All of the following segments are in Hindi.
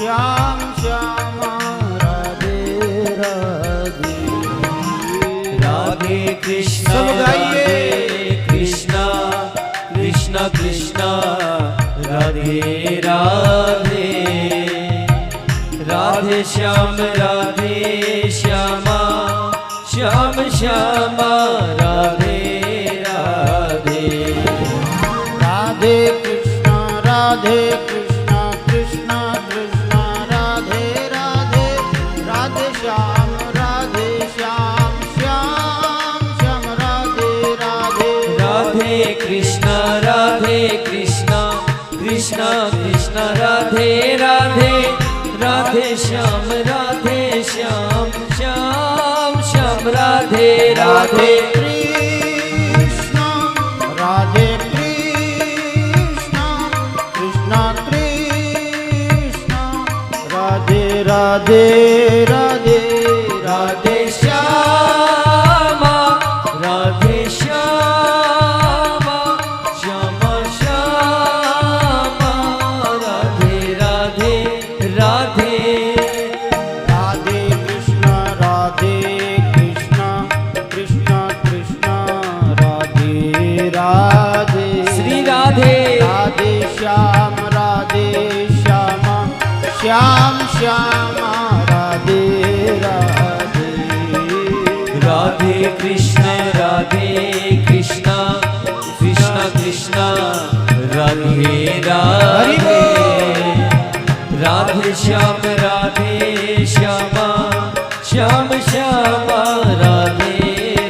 श्याम श्याम राधे राधे। राधे कृष्णा सब गाइए। कृष्णा कृष्णा कृष्णा राधे राधे। राधे श्याम राधे श्यामा श्याम श्यामा राधे राधे। राधे कृष्णा कृष्णा कृष्णा राधे राधे। राधे श्याम श्याम श्याम राधे राधे। राधे कृष्णा कृष्णा कृष्णा राधे राधे। राधे श्याम श्याम श्याम राधे राधे। कृष्णा राधे कृष्णा कृष्णा कृष्णा राधे राधे राधे। राधे श्यामा राधे श्यामा श्यामा श्यामा राधे राधे राधे। राधे कृष्णा कृष्णा कृष्णा राधे राधे। श्री राधे राधे श्याम श्यामा श्याम श्याम राधे राधे। राधे कृष्णा कृष्णा कृष्णा कृष्णा राधे राधे। राधे श्याम श्यामा श्याम श्यामा राधे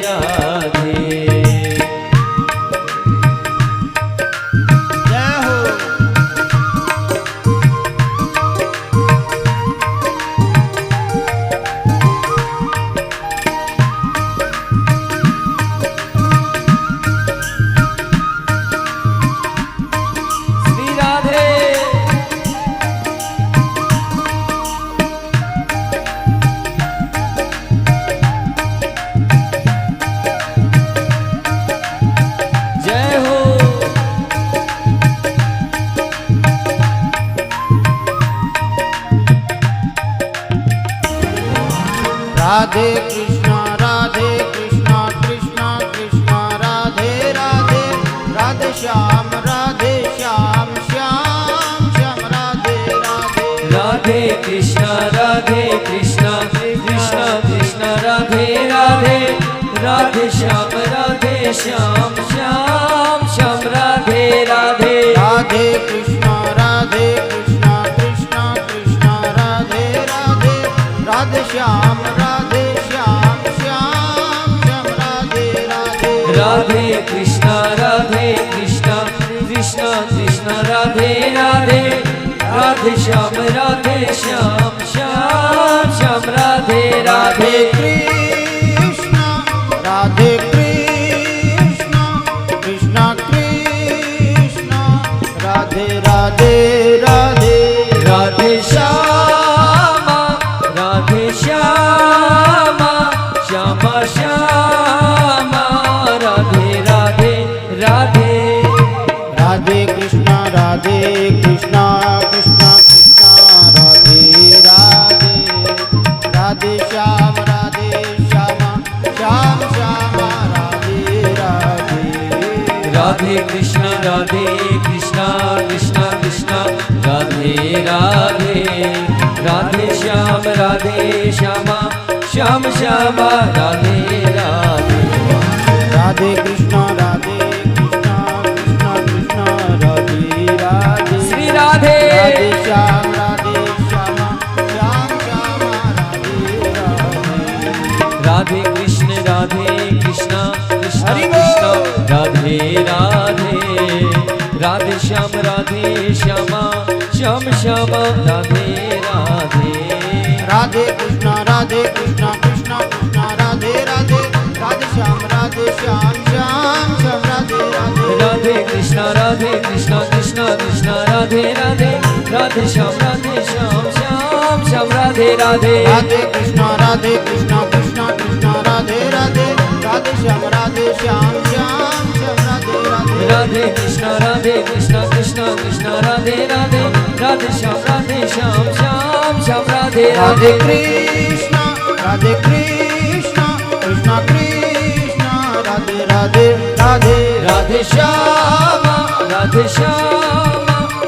राधे। जय हो। श्री राधे जय हो। राधे कृष्णा कृष्णा कृष्णा राधे राधे। राधे श्याम श्याम श्याम राधे राधे। राधे कृष्णा कृष्णा कृष्णा राधे राधे। राधे श्याम श्याम श्याम राधे राधे। राधे कृष्णा कृष्णा कृष्णा राधे राधे। राधे श्याम श्याम श्याम राधे राधे। राधे कृष्णा कृष्णा कृष्णा राधे राधे। राधे श्याम श्याम श्याम राधे राधे। कृष्णा कृष्णा कृष्णा राधे राधे राधे। राधे श्यामा श्यामा श्यामा राधे राधे राधे। राधे कृष्णा कृष्णा कृष्णा राधे राधे। राधे श्याम श्यामा श्याम राधे राधे। राधे कृष्णा कृष्णा कृष्णा राधे राधे। राधे श्याम श्यामा श्याम राधे राधे। राधे कृष्णा कृष्णा कृष्णा राधे राधे। श्री राधे राधे श्याम श्यामा श्याम राधे राधे। राधे कृष्णा कृष्णा हरि कृष्णा बोल। राधे राधे। राधे श्याम श्यामा श्याम राधे राधे। राधे कृष्णा कृष्णा राधे राधे। राधे श्याम श्याम राधे राधे। राधे कृष्णा कृष्णा राधे राधे। राधे श्याम श्याम राधे राधे। राधे कृष्णा कृष्णा राधे राधे। राधे श्याम श्याम श्याम राधे राधे राधे कृष्ण कृष्ण कृष्ण राधे राधे राधे श्याम श्याम श्याम राधे राधे कृष्ण कृष्ण कृष्ण राधे राधे राधे राधे श्याम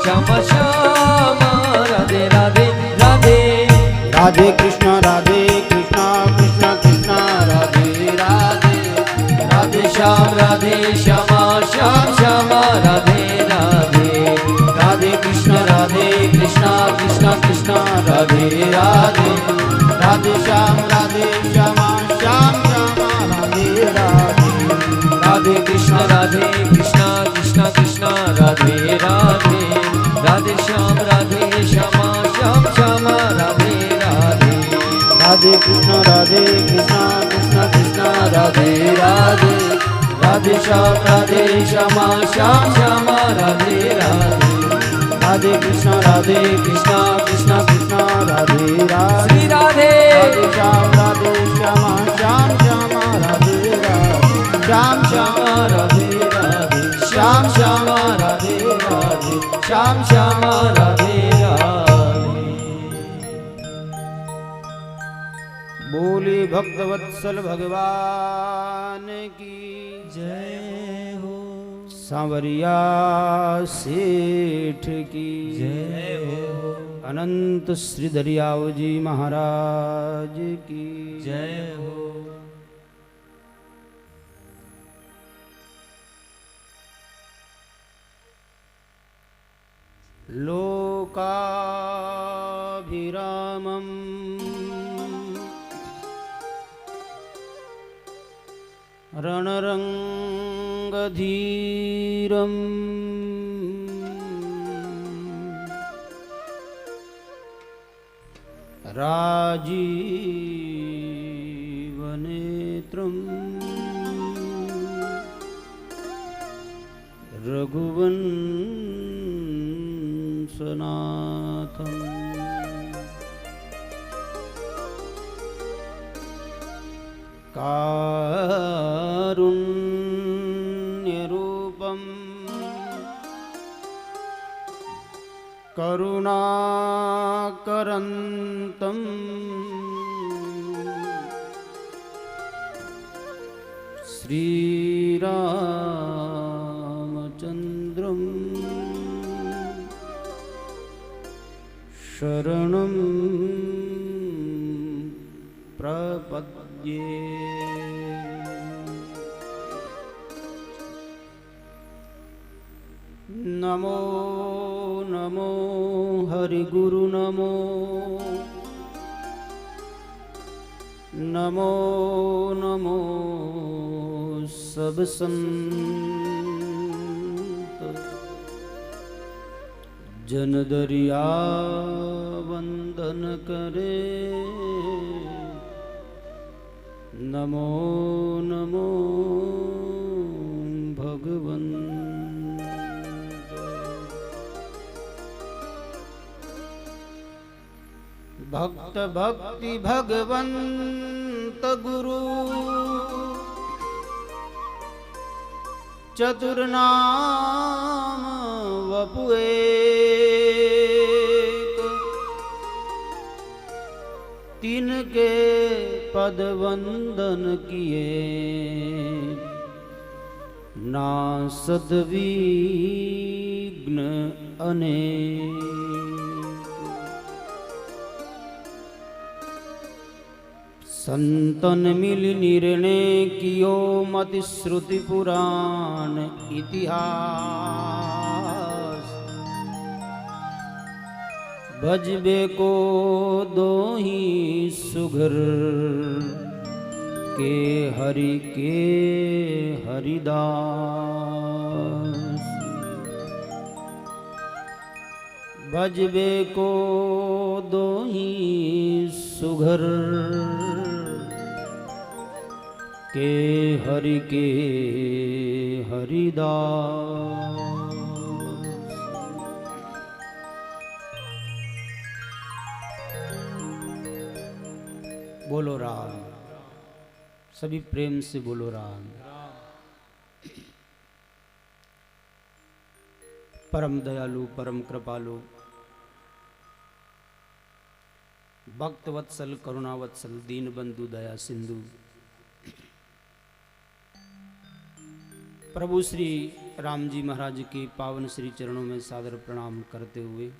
श्याम श्याम राधे राधे राधे राधे कृष्ण कृष्ण कृष्ण राधे राधे राधे श्याम राधे श्याम श्याम श्याम राधे राधे राधे कृष्ण कृष्ण कृष्ण राधे राधे राधे श्याम श्याम श्याम राधे राधे राधे कृष्ण कृष्ण कृष्ण राधे राधे राधे श्याम श्याम श्याम राधे राधे राधे कृष्ण कृष्ण राधे राधे राधे श्याम श्याम श्याम राधे राधे राधे कृष्ण कृष्ण राधे राधे श्री राधे राधे श्याम श्याम श्याम राधे राधे श्याम राधे राधे श्याम श्याम राधे राधे श्याम श्याम राधे राधे बोले भक्तवत्सल भगवान की जय हो सांवरिया सेठ की जय हो अनंत श्री दरियाव जी महाराज की जय हो लोकाभिरामम् रणरङ्गधीरम् राजीवनेत्रम् रघुवंशनाथम् कारुण्यरूपम् करुणाकरन्तम् श्रीरामचन्द्रम् शरणं प्रपद्ये नमो नमो हरिगुरु नमो नमो नमो सब संत जन दरिया वंदन करे नमो नमो भगवन भक्त भक्ति भगवंत गुरु चतुर्नाम वपु एक तिनके पद वंदन किए नासद विघ्न अनेक संतन मिल निर्णय कियो मति श्रुति पुराण इतिहास भजबे को दो ही सुघर के हरिदास भजबे को दो ही सुघर के हरिदास। बोलो राम, सभी प्रेम से बोलो राम। परम दयालु परम कृपालु भक्त वत्सल करुणावत्सल दीन बंधु दया सिंधु प्रभु श्री राम जी महाराज के पावन श्री चरणों में सादर प्रणाम करते हुए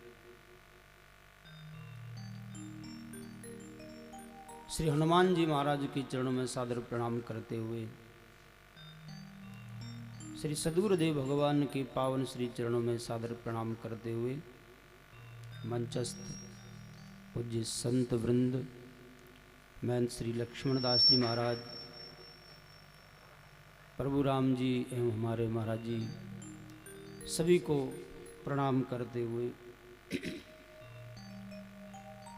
श्री हनुमान जी महाराज के चरणों में सादर प्रणाम करते हुए श्री सद्गुरुदेव भगवान के पावन श्री चरणों में सादर प्रणाम करते हुए मंचस्थ पूज्य संत वृंद महंत श्री लक्ष्मण दास जी महाराज, प्रभु राम जी एवं हमारे महाराज जी सभी को प्रणाम करते हुए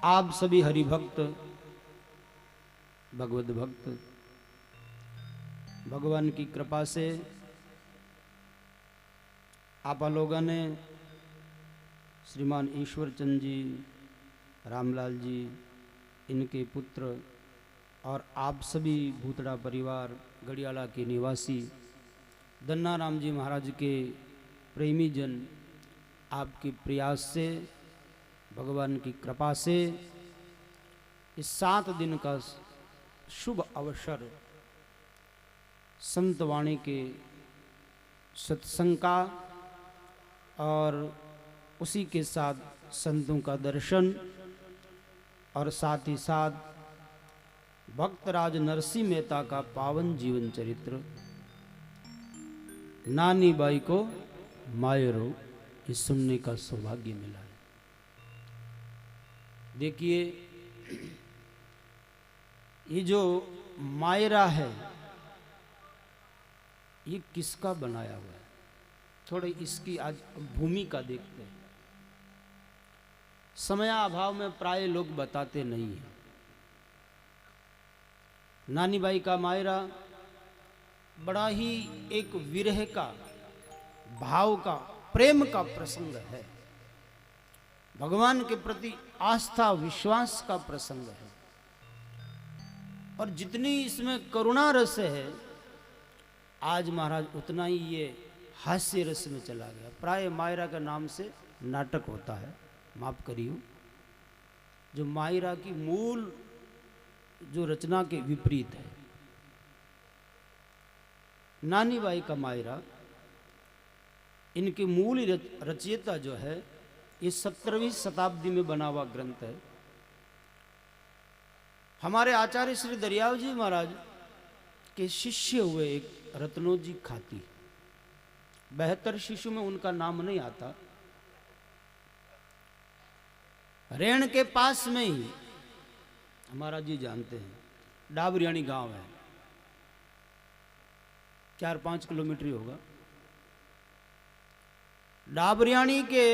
आप सभी हरिभक्त भगवत भक्त भगवान की कृपा से आप लोगों ने श्रीमान ईश्वर चंद जी, रामलाल जी, इनके पुत्र और आप सभी भूतड़ा परिवार गढ़ियाला के निवासी दन्ना राम जी महाराज के प्रेमी जन आपके प्रयास से भगवान की कृपा से इस 7 दिन का शुभ अवसर संत वाणी के सत्संग का और उसी के साथ संतों का दर्शन और साथ ही साथ भक्तराज नरसिंह मेहता का पावन जीवन चरित्र नानी बाई को मायरो ये सुनने का सौभाग्य मिला है। देखिए ये जो मायरा है ये किसका बनाया हुआ है, थोड़े इसकी आज भूमिका देखते हैं। समयाभाव में प्राय लोग बताते नहीं हैं। नानी बाई का मायरा बड़ा ही एक विरह का, भाव का, प्रेम का प्रसंग है, भगवान के प्रति आस्था विश्वास का प्रसंग है और जितनी इसमें करुणा रस है आज महाराज उतना ही ये हास्य रस में चला गया। प्राय मायरा का नाम से नाटक होता है, माफ करियो, जो मायरा की मूल जो रचना के विपरीत है। नानी बाई का मायरा इनके मूल रचयिता जो है ये 17वीं शताब्दी में बना हुआ ग्रंथ है। हमारे आचार्य श्री दरियाव जी महाराज के शिष्य हुए एक रत्नोजी खाती, 72 शिशु में उनका नाम नहीं आता। रेण के पास में ही हमारा जी जानते हैं डाबरियाणी गांव है, 4-5 किलोमीटर ही होगा। डाबरियाणी के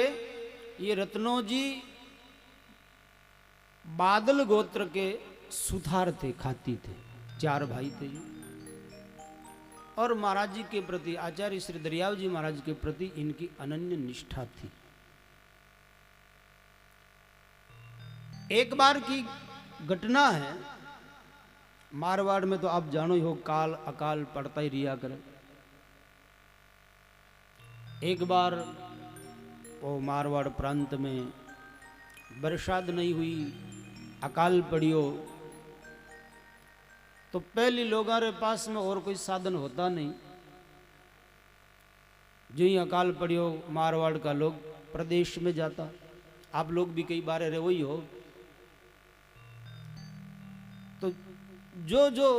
ये रत्नोजी बादल गोत्र के सुथार थे, खाती थे, 4 भाई थे और महाराज जी के प्रति, आचार्य श्री दरियाव जी महाराज के प्रति इनकी अनन्य निष्ठा थी। एक बार की घटना है, मारवाड़ में तो आप जानो ही हो, काल अकाल पड़ता ही रिया करे। एक बार वो मारवाड़ प्रांत में बरसात नहीं हुई, अकाल पड़ियो, तो पहले लोगों के पास में और कोई साधन होता नहीं। जो ही अकाल पड़ियो मारवाड़ का लोग प्रदेश में जाता, आप लोग भी कई बार रहे वही हो, तो जो जो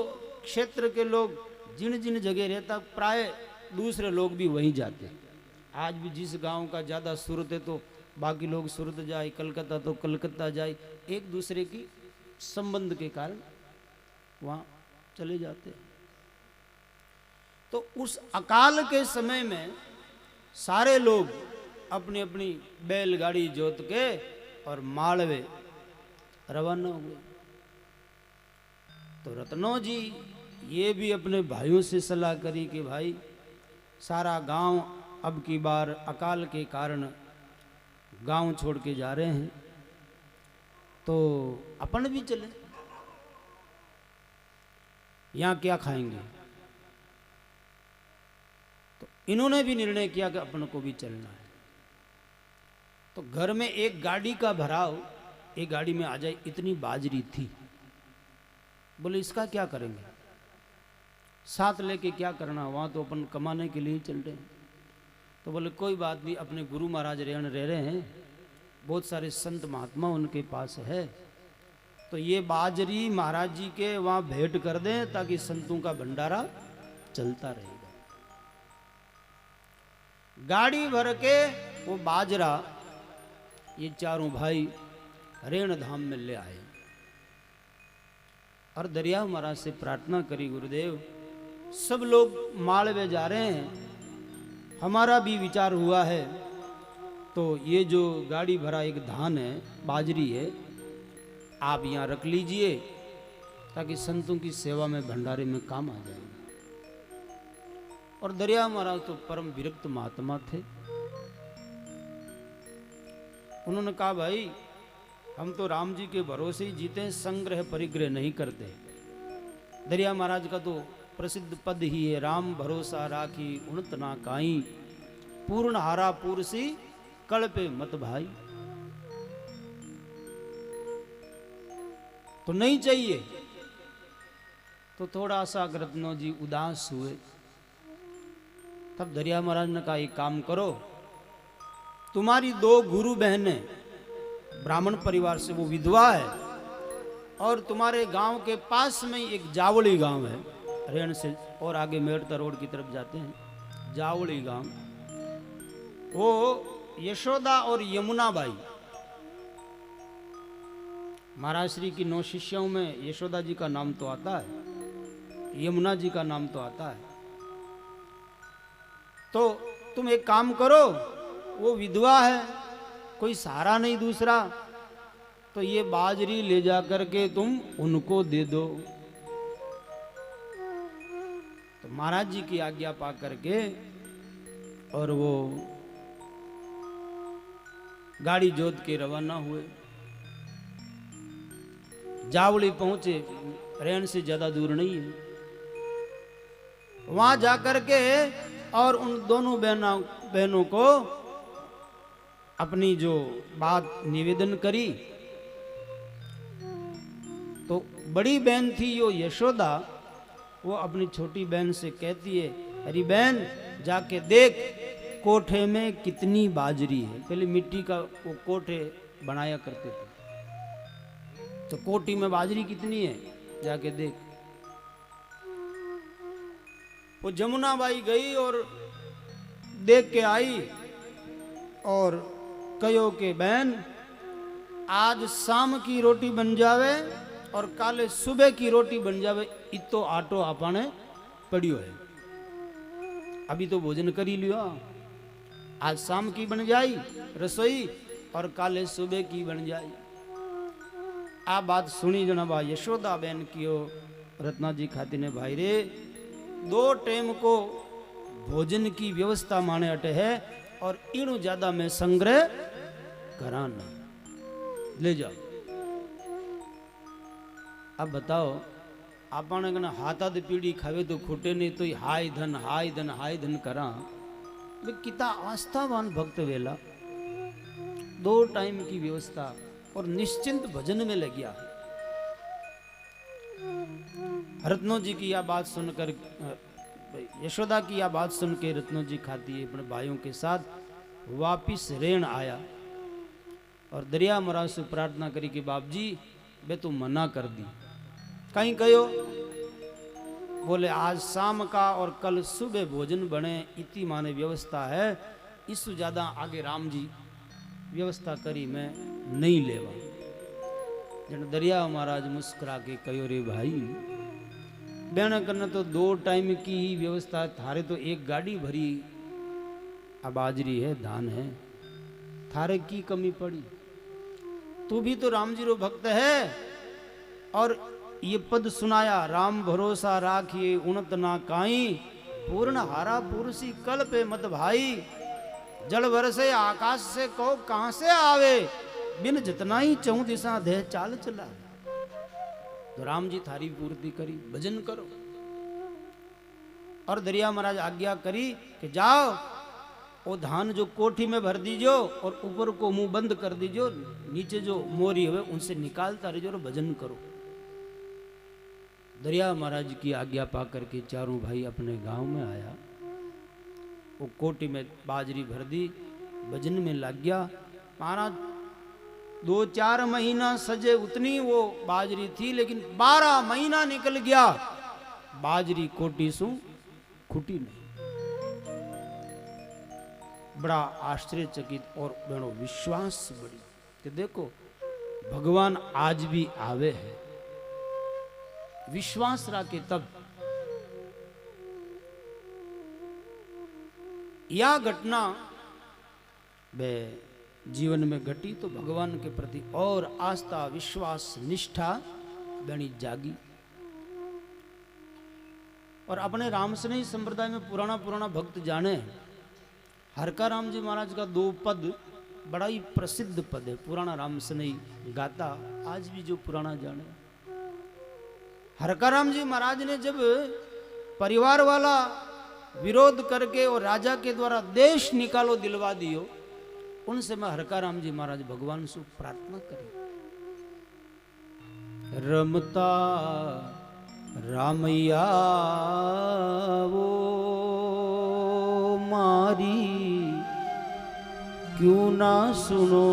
क्षेत्र के लोग जिन जिन जगह रहता प्राय दूसरे लोग भी वहीं जाते। आज भी जिस गांव का ज़्यादा सूरत है तो बाकी लोग सूरत जाए, कलकत्ता तो कलकत्ता जाए, एक दूसरे की संबंध के कारण वहाँ चले जाते। तो उस अकाल के समय में सारे लोग अपनी अपनी बैलगाड़ी जोत के और मालवे रवाना हुए। तो रत्नो जी ये भी अपने भाइयों से सलाह करी कि भाई सारा गांव अब की बार अकाल के कारण गांव छोड़ के जा रहे हैं, तो अपन भी चले, यहाँ क्या खाएंगे। तो इन्होंने भी निर्णय किया कि अपन को भी चलना है। तो घर में एक गाड़ी का भराव एक गाड़ी में आ जाए, इतनी बाजरी थी। बोले इसका क्या करेंगे, साथ लेके क्या करना, वहाँ तो अपन कमाने के लिए ही चल रहे हैं। तो बोले कोई बात नहीं, अपने गुरु महाराज रेण रह रहे हैं, बहुत सारे संत महात्मा उनके पास है, तो ये बाजरी महाराज जी के वहाँ भेंट कर दें ताकि संतों का भंडारा चलता रहेगा। गाड़ी भर के वो बाजरा ये चारों भाई रेण धाम में ले आए और दरिया महाराज से प्रार्थना करी, गुरुदेव सब लोग मालवे जा रहे हैं, हमारा भी विचार हुआ है, तो ये जो गाड़ी भरा एक धान है, बाजरी है, आप यहाँ रख लीजिए ताकि संतों की सेवा में भंडारे में काम आ जाएगा। और दरिया महाराज तो परम विरक्त महात्मा थे, उन्होंने कहा भाई हम तो राम जी के भरोसे ही जीते हैं, संग्रह परिग्रह नहीं करते। दरिया महाराज का तो प्रसिद्ध पद ही है, राम भरोसा राखी उणत ना काई, पूर्ण हारा पूरसी कल पे मत भाई। तो नहीं चाहिए। तो थोड़ा सा रत्नो जी उदास हुए। तब दरिया महाराज ने कहा एक काम करो, तुम्हारी दो गुरु बहनें ब्राह्मण परिवार से, वो विधवा है, और तुम्हारे गांव के पास में एक जावड़ी गांव है, रेण से और आगे मेड़ता रोड की तरफ जाते हैं, जावड़ी गांव, वो यशोदा और यमुना बाई, महाराज श्री की 9 शिष्यों में यशोदा जी का नाम तो आता है, यमुना जी का नाम तो आता है। तो तुम एक काम करो, वो विधवा है, कोई सहारा नहीं दूसरा, तो ये बाजरी ले जा करके तुम उनको दे दो। तो महाराज जी की आज्ञा पा करके और वो गाड़ी जोत के रवाना हुए। जावड़ी पहुंचे, रेण से ज्यादा दूर नहीं है, वहां जाकर के और उन दोनों बहनों को अपनी जो बात निवेदन करी। तो बड़ी बहन थी यो यशोदा, वो अपनी छोटी बहन से कहती है, अरे बहन जाके देख कोठे में कितनी बाजरी है। पहले मिट्टी का वो कोठे बनाया करते थे, तो कोठी में बाजरी कितनी है जाके देख। वो जमुना बाई गई और देख के आई और कहो के बहन आज शाम की रोटी बन जावे और काले सुबह की रोटी बन जावे, इतो आटो आपने पड़ियो है, अभी तो भोजन कर ही लियो, आज शाम की बन जाई रसोई और काले सुबह की बन जाई। आ बात सुनी जनाबा यशोदा बहन कियो रत्ना जी खाती ने, भाई रे 2 टाइम को भोजन की व्यवस्था माने अटे है और इणु ज्यादा में संग्रह करा नहीं, ले जाओ। अब बताओ आपने कहना हाथा दे पीढ़ी खावे तो खूटे नहीं, तो हाय धन हाय धन हाय धन करा। वे किता आस्थावान भक्त वेला, 2 टाइम की व्यवस्था और निश्चिंत भजन में लग गया। रत्नो जी की यह बात सुनकर, यशोदा की यह बात सुन के रत्नो जी खाती है अपने भाइयों के साथ वापिस रेण आया और दरिया महाराज से प्रार्थना करी कि बाप जी बे तो मना कर दी, कहीं कहो। बोले आज शाम का और कल सुबह भोजन बने, इतनी माने व्यवस्था है, इससे ज्यादा आगे राम जी व्यवस्था करी मैं नहीं लेवा। जन दरिया महाराज मुस्कुरा के कहो, रे भाई बहन करना तो 2 टाइम की ही व्यवस्था, थारे तो एक गाड़ी भरी बाजरी है, धान है, थारे की कमी पड़ी। तू भी तो राम जी रो भक्त है और ये पद सुनाया, राम भरोसा राखिए उणत ना काई, पूर्ण हारा पुरुषी कल पे मत भाई, जल बरसे आकाश से को कहां से आवे, बिन जितना ही 4 दिशा दे चाल चला। तो राम जी थारी पूर्ति करी, भजन करो। और दरिया महाराज आज्ञा करी कि जाओ वो धान जो कोठी में भर दीजो और ऊपर को मुंह बंद कर दीजो, नीचे जो मोरी है उनसे निकालता रहिजो और भजन करो। दरिया महाराज की आज्ञा पा करके चारों भाई अपने गांव में आया। वो कोठी में बाजरी भर दी, भजन में लग गया। महाराज 2-4 महीना सजे उतनी वो बाजरी थी, लेकिन 12 महीना निकल गया, बाजरी कोटी सु खुटी नहीं। बड़ा आश्चर्यचकित और बड़ो विश्वास बड़ी कि देखो भगवान आज भी आवे है, विश्वास रखे तब। यह घटना वे जीवन में घटी तो भगवान के प्रति और आस्था, विश्वास, निष्ठा बनी जागी। और अपने रामसनेही संप्रदाय में पुराना भक्त जाने, हरका राम जी महाराज का 2 पद बड़ा ही प्रसिद्ध पद है। पुराना रामसनेही गाता आज भी जो पुराना जाने। हरका राम जी महाराज ने जब परिवार वाला विरोध करके और राजा के द्वारा देश निकालो दिलवा दियो, उनसे मैं हरका राम जी महाराज भगवान से प्रार्थना करी, रमता रामैया वो मारी, क्यों ना सुनो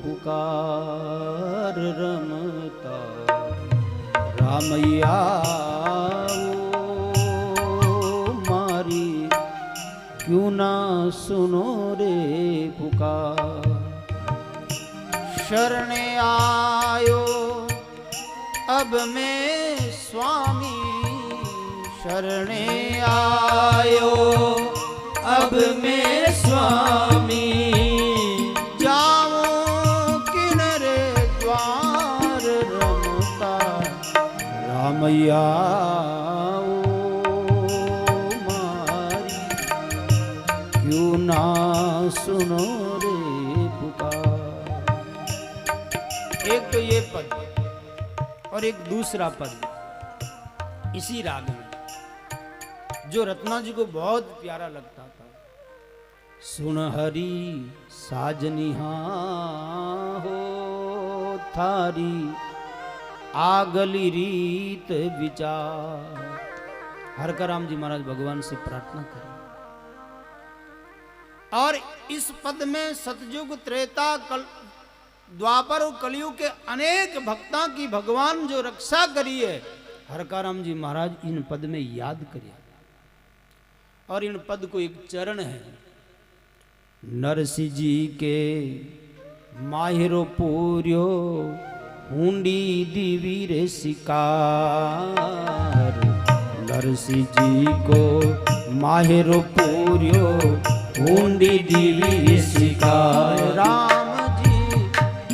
पुकार, रमता रामैया वो मारी, क्यों ना सुनो रे पुकार। शरणे आयो अब मैं स्वामी, शरणे आयो अब मैं स्वामी, जाऊं किनरे द्वार, रमता रामैया मारी, क्यों ना सुनो रे पुकार। एक तो ये पद और एक दूसरा पद इसी राग में जो रत्ना जी को बहुत प्यारा लगता था। सुन हरी साजनिहा हो थारी, आगली रीत विचार। हरका राम जी महाराज भगवान से प्रार्थना करें। और इस पद में सतयुग, त्रेता, द्वापर और कलयुग के अनेक भक्तों की भगवान जो रक्षा करी है, हरका राम जी महाराज इन पद में याद करिए। और इन पद को एक चरण है, नरसिंह जी के माहिरो पूर्यो, हुंडी दीवी रे शिकार। नरसिंह जी को माहिरो पूर्यो, हुंडी दीवी शिकार। राम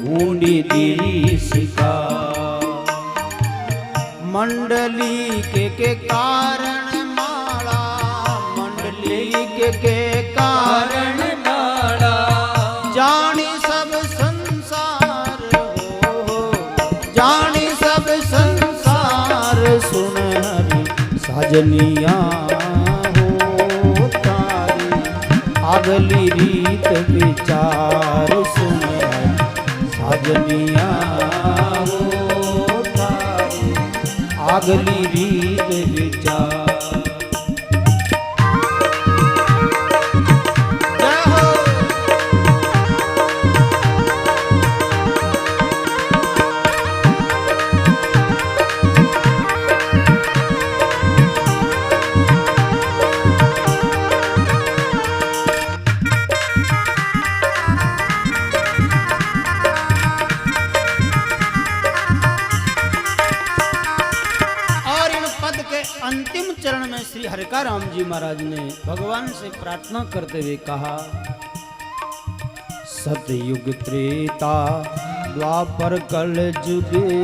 हुंडी दीवी शिकार। मंडली के कारण माला, मंडली के कारण माला, जानी सब संसार हो, जानी सब संसार। सुन हरि साजनिया हो तारी, अगली रीत विचार। सुन साजनिया हो थारी, अगली रीत विचार। अंतिम चरण में श्री हरका राम जी महाराज ने भगवान से प्रार्थना करते हुए कहा, सतयुग त्रेता द्वापर कल जुगे,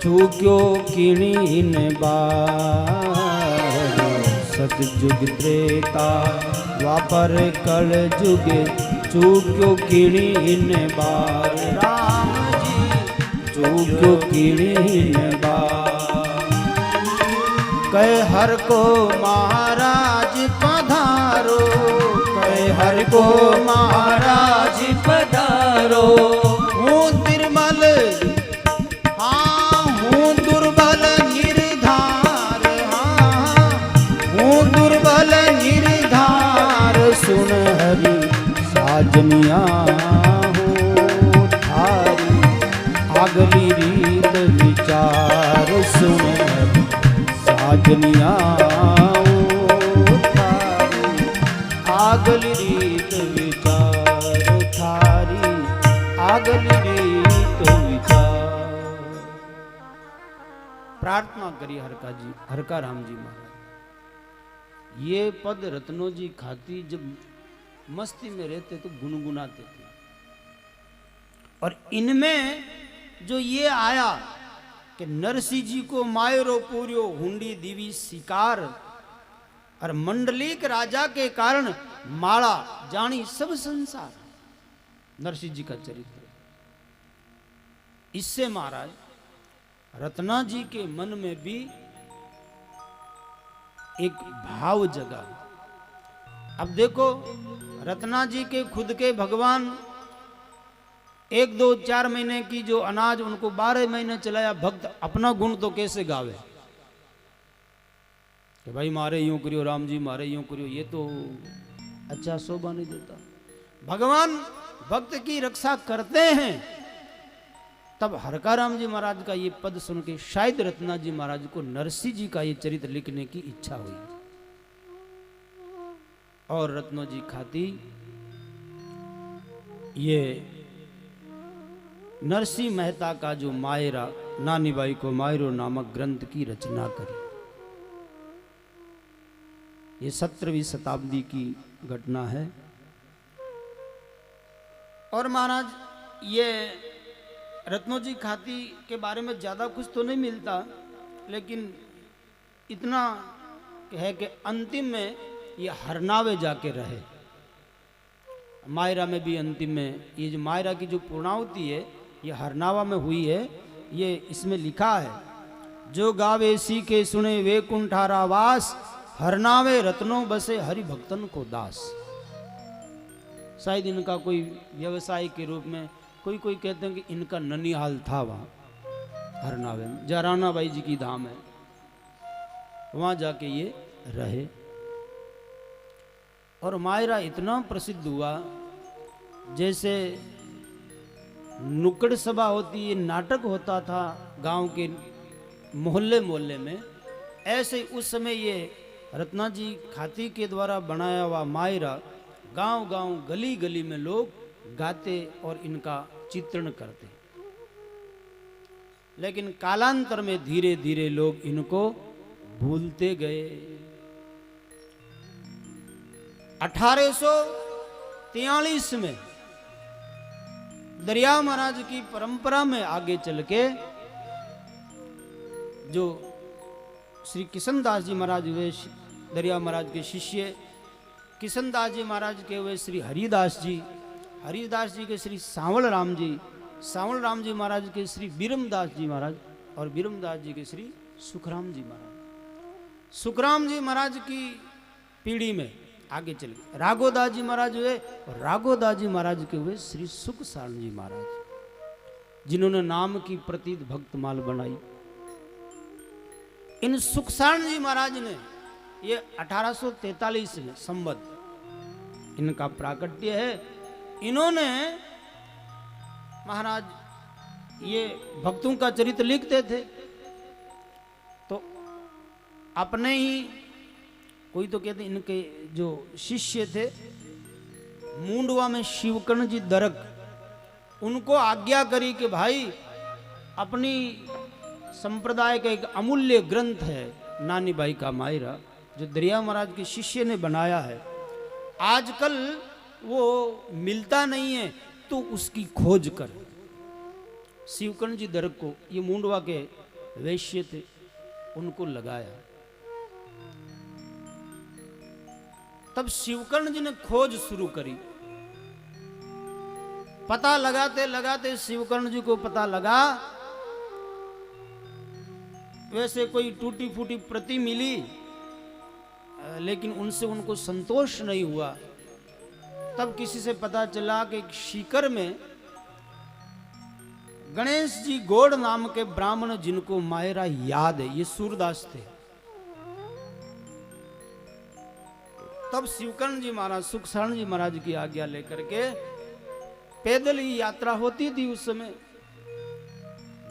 चूक्यो किणीन बार। सतयुग त्रेता द्वापर कल जुगे, चूक्यो किणीन बार। राम जी चूक्यो किणीन बार। कह हर को महाराज पधार, हर को महाराज पधारो। हूँ निर्मल हाँ हूँ दुर्बल निर्धार हाँ हूँ दुर्बल निर्धार सुन हरि साजनिया हो थारी अगली रीत विचार सुन हरि साजनिया हो थारी अगली रीत विचार थारी अगली रीत विचार। प्रार्थना करी हरका राम जी महाराज। ये पद रत्नों जी खाती जब मस्ती में रहते तो गुनगुनाते थे, और इनमें जो ये आया कि नरसिंह जी को मायरो पूर्यो हुंडी दीवी शिकार, और मंडलिक राजा के कारण माला जानी सब संसार, नरसिंह जी का चरित्र। इससे महाराज रत्ना जी के मन में भी एक भाव जगा। अब देखो रत्ना जी के खुद के भगवान 1 2 4 महीने की जो अनाज उनको 12 महीने चलाया, भक्त अपना गुण तो कैसे गावे कि भाई मारे यूं करियो राम जी मारे यूं करियो, ये तो अच्छा शोभा नहीं देता। भगवान भक्त की रक्षा करते हैं। तब हरका राम जी महाराज का ये पद सुन के शायद रत्ना जी महाराज को नरसिंह जी का ये चरित्र लिखने की इच्छा हुई, और रत्नो जी खाती ये नरसिंह मेहता का जो मायरा नानी बाई को मायरो नामक ग्रंथ की रचना करी। ये 17वीं शताब्दी की घटना है। और महाराज ये रत्नो जी खाती के बारे में ज़्यादा कुछ तो नहीं मिलता, लेकिन इतना है कि अंतिम में ये हरनावे जाके रहे। मायरा में भी अंतिम में ये जो मायरा की जो पूर्णाहुति है ये हरनावा में हुई है। ये इसमें लिखा है, जो गावे सीखे सुने वे कुंठारा वास, हरनावे रत्नों बसे हरि भक्तन को दास। शायद इनका कोई व्यवसाय के रूप में कोई कहते हैं कि इनका ननिहाल था वहाँ हरनावे में, जराना बाई जी की धाम है, वहाँ जाके ये रहे। और मायरा इतना प्रसिद्ध हुआ, जैसे नुक्कड़ सभा होती है, नाटक होता था गांव के मोहल्ले मोहल्ले में, ऐसे उस समय ये रत्ना जी खाती के द्वारा बनाया हुआ मायरा गांव गांव गली गली में लोग गाते और इनका चित्रण करते। लेकिन कालांतर में धीरे धीरे लोग इनको भूलते गए। 1843 में दरिया महाराज की परंपरा में आगे चल के जो श्री किशनदास जी महाराज हुए, दरिया महाराज के शिष्य किशनदास जी महाराज के हुए श्री हरिदास जी, हरिदास जी के श्री सांवल राम जी, सांवल राम जी महाराज के श्री बीरमदास जी महाराज, और बीरमदास जी के श्री सुखराम जी महाराज। सुखराम जी महाराज की पीढ़ी में आगे चले राघोदास जी महाराज हुए, और राघोदास जी महाराज के हुए श्री सुखसारण जी महाराज, जिन्होंने नाम की प्रतीत भक्तमाल बनाई। इन सुखसारण जी महाराज ने ये 1843 में संवत इनका प्राकट्य है। इन्होंने महाराज ये भक्तों का चरित्र लिखते थे, तो अपने ही कोई तो कहते इनके जो शिष्य थे मुंडवा में शिवकर्ण जी दरक, उनको आज्ञा करी कि भाई अपनी संप्रदाय का एक अमूल्य ग्रंथ है नानी बाई का मायरा, जो दरिया महाराज के शिष्य ने बनाया है, आजकल वो मिलता नहीं है, तो उसकी खोज कर। शिवकर्ण जी दरक को, ये मुंडवा के वैश्य थे, उनको लगाया। तब शिवकर्ण जी ने खोज शुरू करी। पता लगाते लगाते शिवकर्ण जी को पता लगा, वैसे कोई टूटी फूटी प्रति मिली, लेकिन उनसे उनको संतोष नहीं हुआ। तब किसी से पता चला कि एक सीकर में गणेश जी गोड़ नाम के ब्राह्मण, जिनको मायरा याद है, ये सूरदास थे। तब शिवकर्ण जी महाराज सुखशरण जी महाराज की आज्ञा लेकर के पैदल ही यात्रा होती थी उस समय।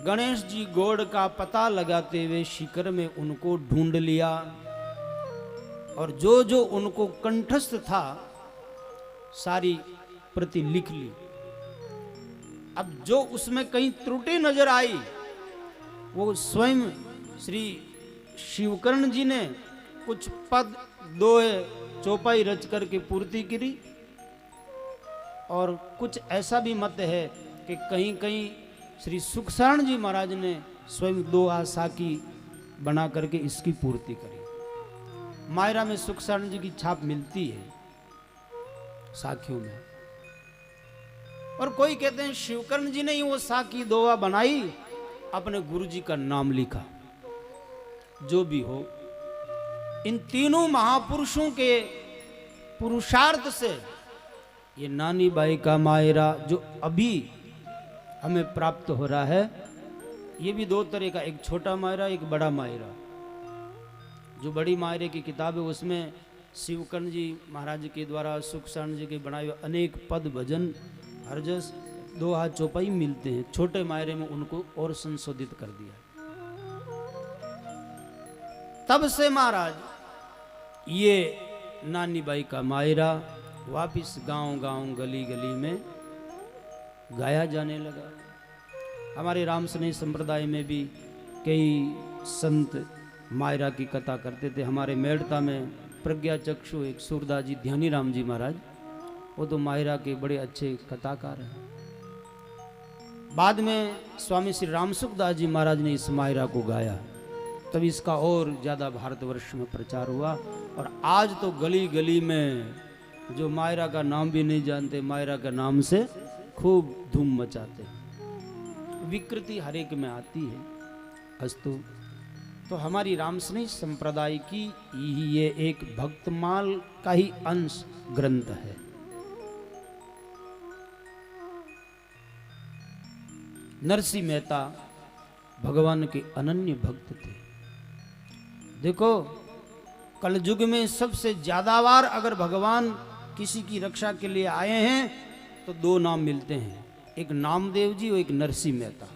गणेश जी गोड़ का पता लगाते हुए शिखर में उनको ढूंढ लिया और जो जो उनको कंठस्थ था सारी प्रति लिख ली। अब जो उसमें कहीं त्रुटि नजर आई वो स्वयं श्री शिवकर्ण जी ने कुछ पद दोहे चौपाई रच करके पूर्ति करी। और कुछ ऐसा भी मत है कि कहीं कहीं श्री सुखशरण जी महाराज ने स्वयं 2 साकी बना करके इसकी पूर्ति करी। मायरा में सुखशरण जी की छाप मिलती है साखियों में। और कोई कहते हैं शिवकर्ण जी ने ही वो साकी दोहा बनाई, अपने गुरु जी का नाम लिखा। जो भी हो, इन तीनों महापुरुषों के पुरुषार्थ से ये नानी बाई का मायरा जो अभी हमें प्राप्त हो रहा है, ये भी 2 तरह का, एक छोटा मायरा एक बड़ा मायरा। जो बड़ी मायरे की किताब है उसमें शिवकर्ण जी महाराज के द्वारा सुखशरण जी के बनाए हुए अनेक पद भजन हरजस 2 चौपाई मिलते हैं। छोटे मायरे में उनको और संशोधित कर दिया। तब से महाराज ये नानी बाई का मायरा वापिस गांव गांव गली गली में गाया जाने लगा। हमारे राम स्नेह संप्रदाय में भी कई संत मायरा की कथा करते थे। हमारे मेड़ता में प्रज्ञा चक्षु एक सूरदास जी ध्यानी राम जी महाराज, वो तो मायरा के बड़े अच्छे कथाकार हैं। बाद में स्वामी श्री रामसुखदास जी महाराज ने इस मायरा को गाया, तब इसका और ज्यादा भारतवर्ष में प्रचार हुआ। और आज तो गली गली में जो मायरा का नाम भी नहीं जानते, मायरा का नाम से खूब धूम मचाते। विकृति हर एक में आती है। अस्तु, तो हमारी रामस्नेह संप्रदाय की ये एक भक्तमाल का ही अंश ग्रंथ है। नरसिंह मेहता भगवान के अनन्य भक्त थे। देखो, कलयुग में सबसे ज्यादा बार अगर भगवान किसी की रक्षा के लिए आए हैं तो 2 नाम मिलते हैं, एक नामदेव जी और एक नरसिंह मेहता।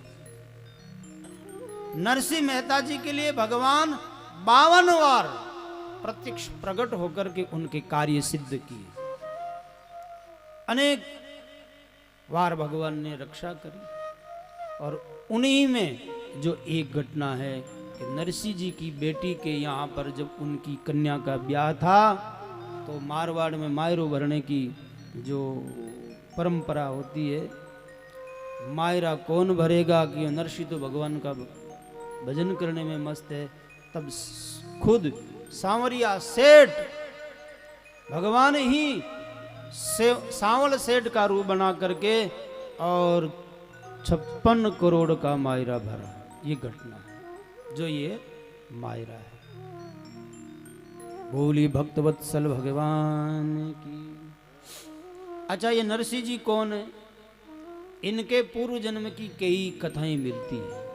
नरसिंह मेहता जी के लिए भगवान 52 बार प्रत्यक्ष प्रकट होकर के उनके कार्य सिद्ध किए। अनेक बार भगवान ने रक्षा करी। और उन्हीं में जो एक घटना है कि नरसिंह जी की बेटी के यहाँ पर जब उनकी कन्या का ब्याह था तो मारवाड़ में मायरो भरने की जो परंपरा होती है, मायरा कौन भरेगा कि नरसिंह तो भगवान का भजन करने में मस्त है। तब खुद सांवरिया सेठ भगवान ही सांवल सेठ का रूप बना करके और 56 करोड़ का मायरा भरा। ये घटना है जो ये मायरा है। बोली भक्तवत्सल भगवान की। अच्छा, ये नरसिंह जी कौन है? इनके पूर्व जन्म की कई कथाएं मिलती है।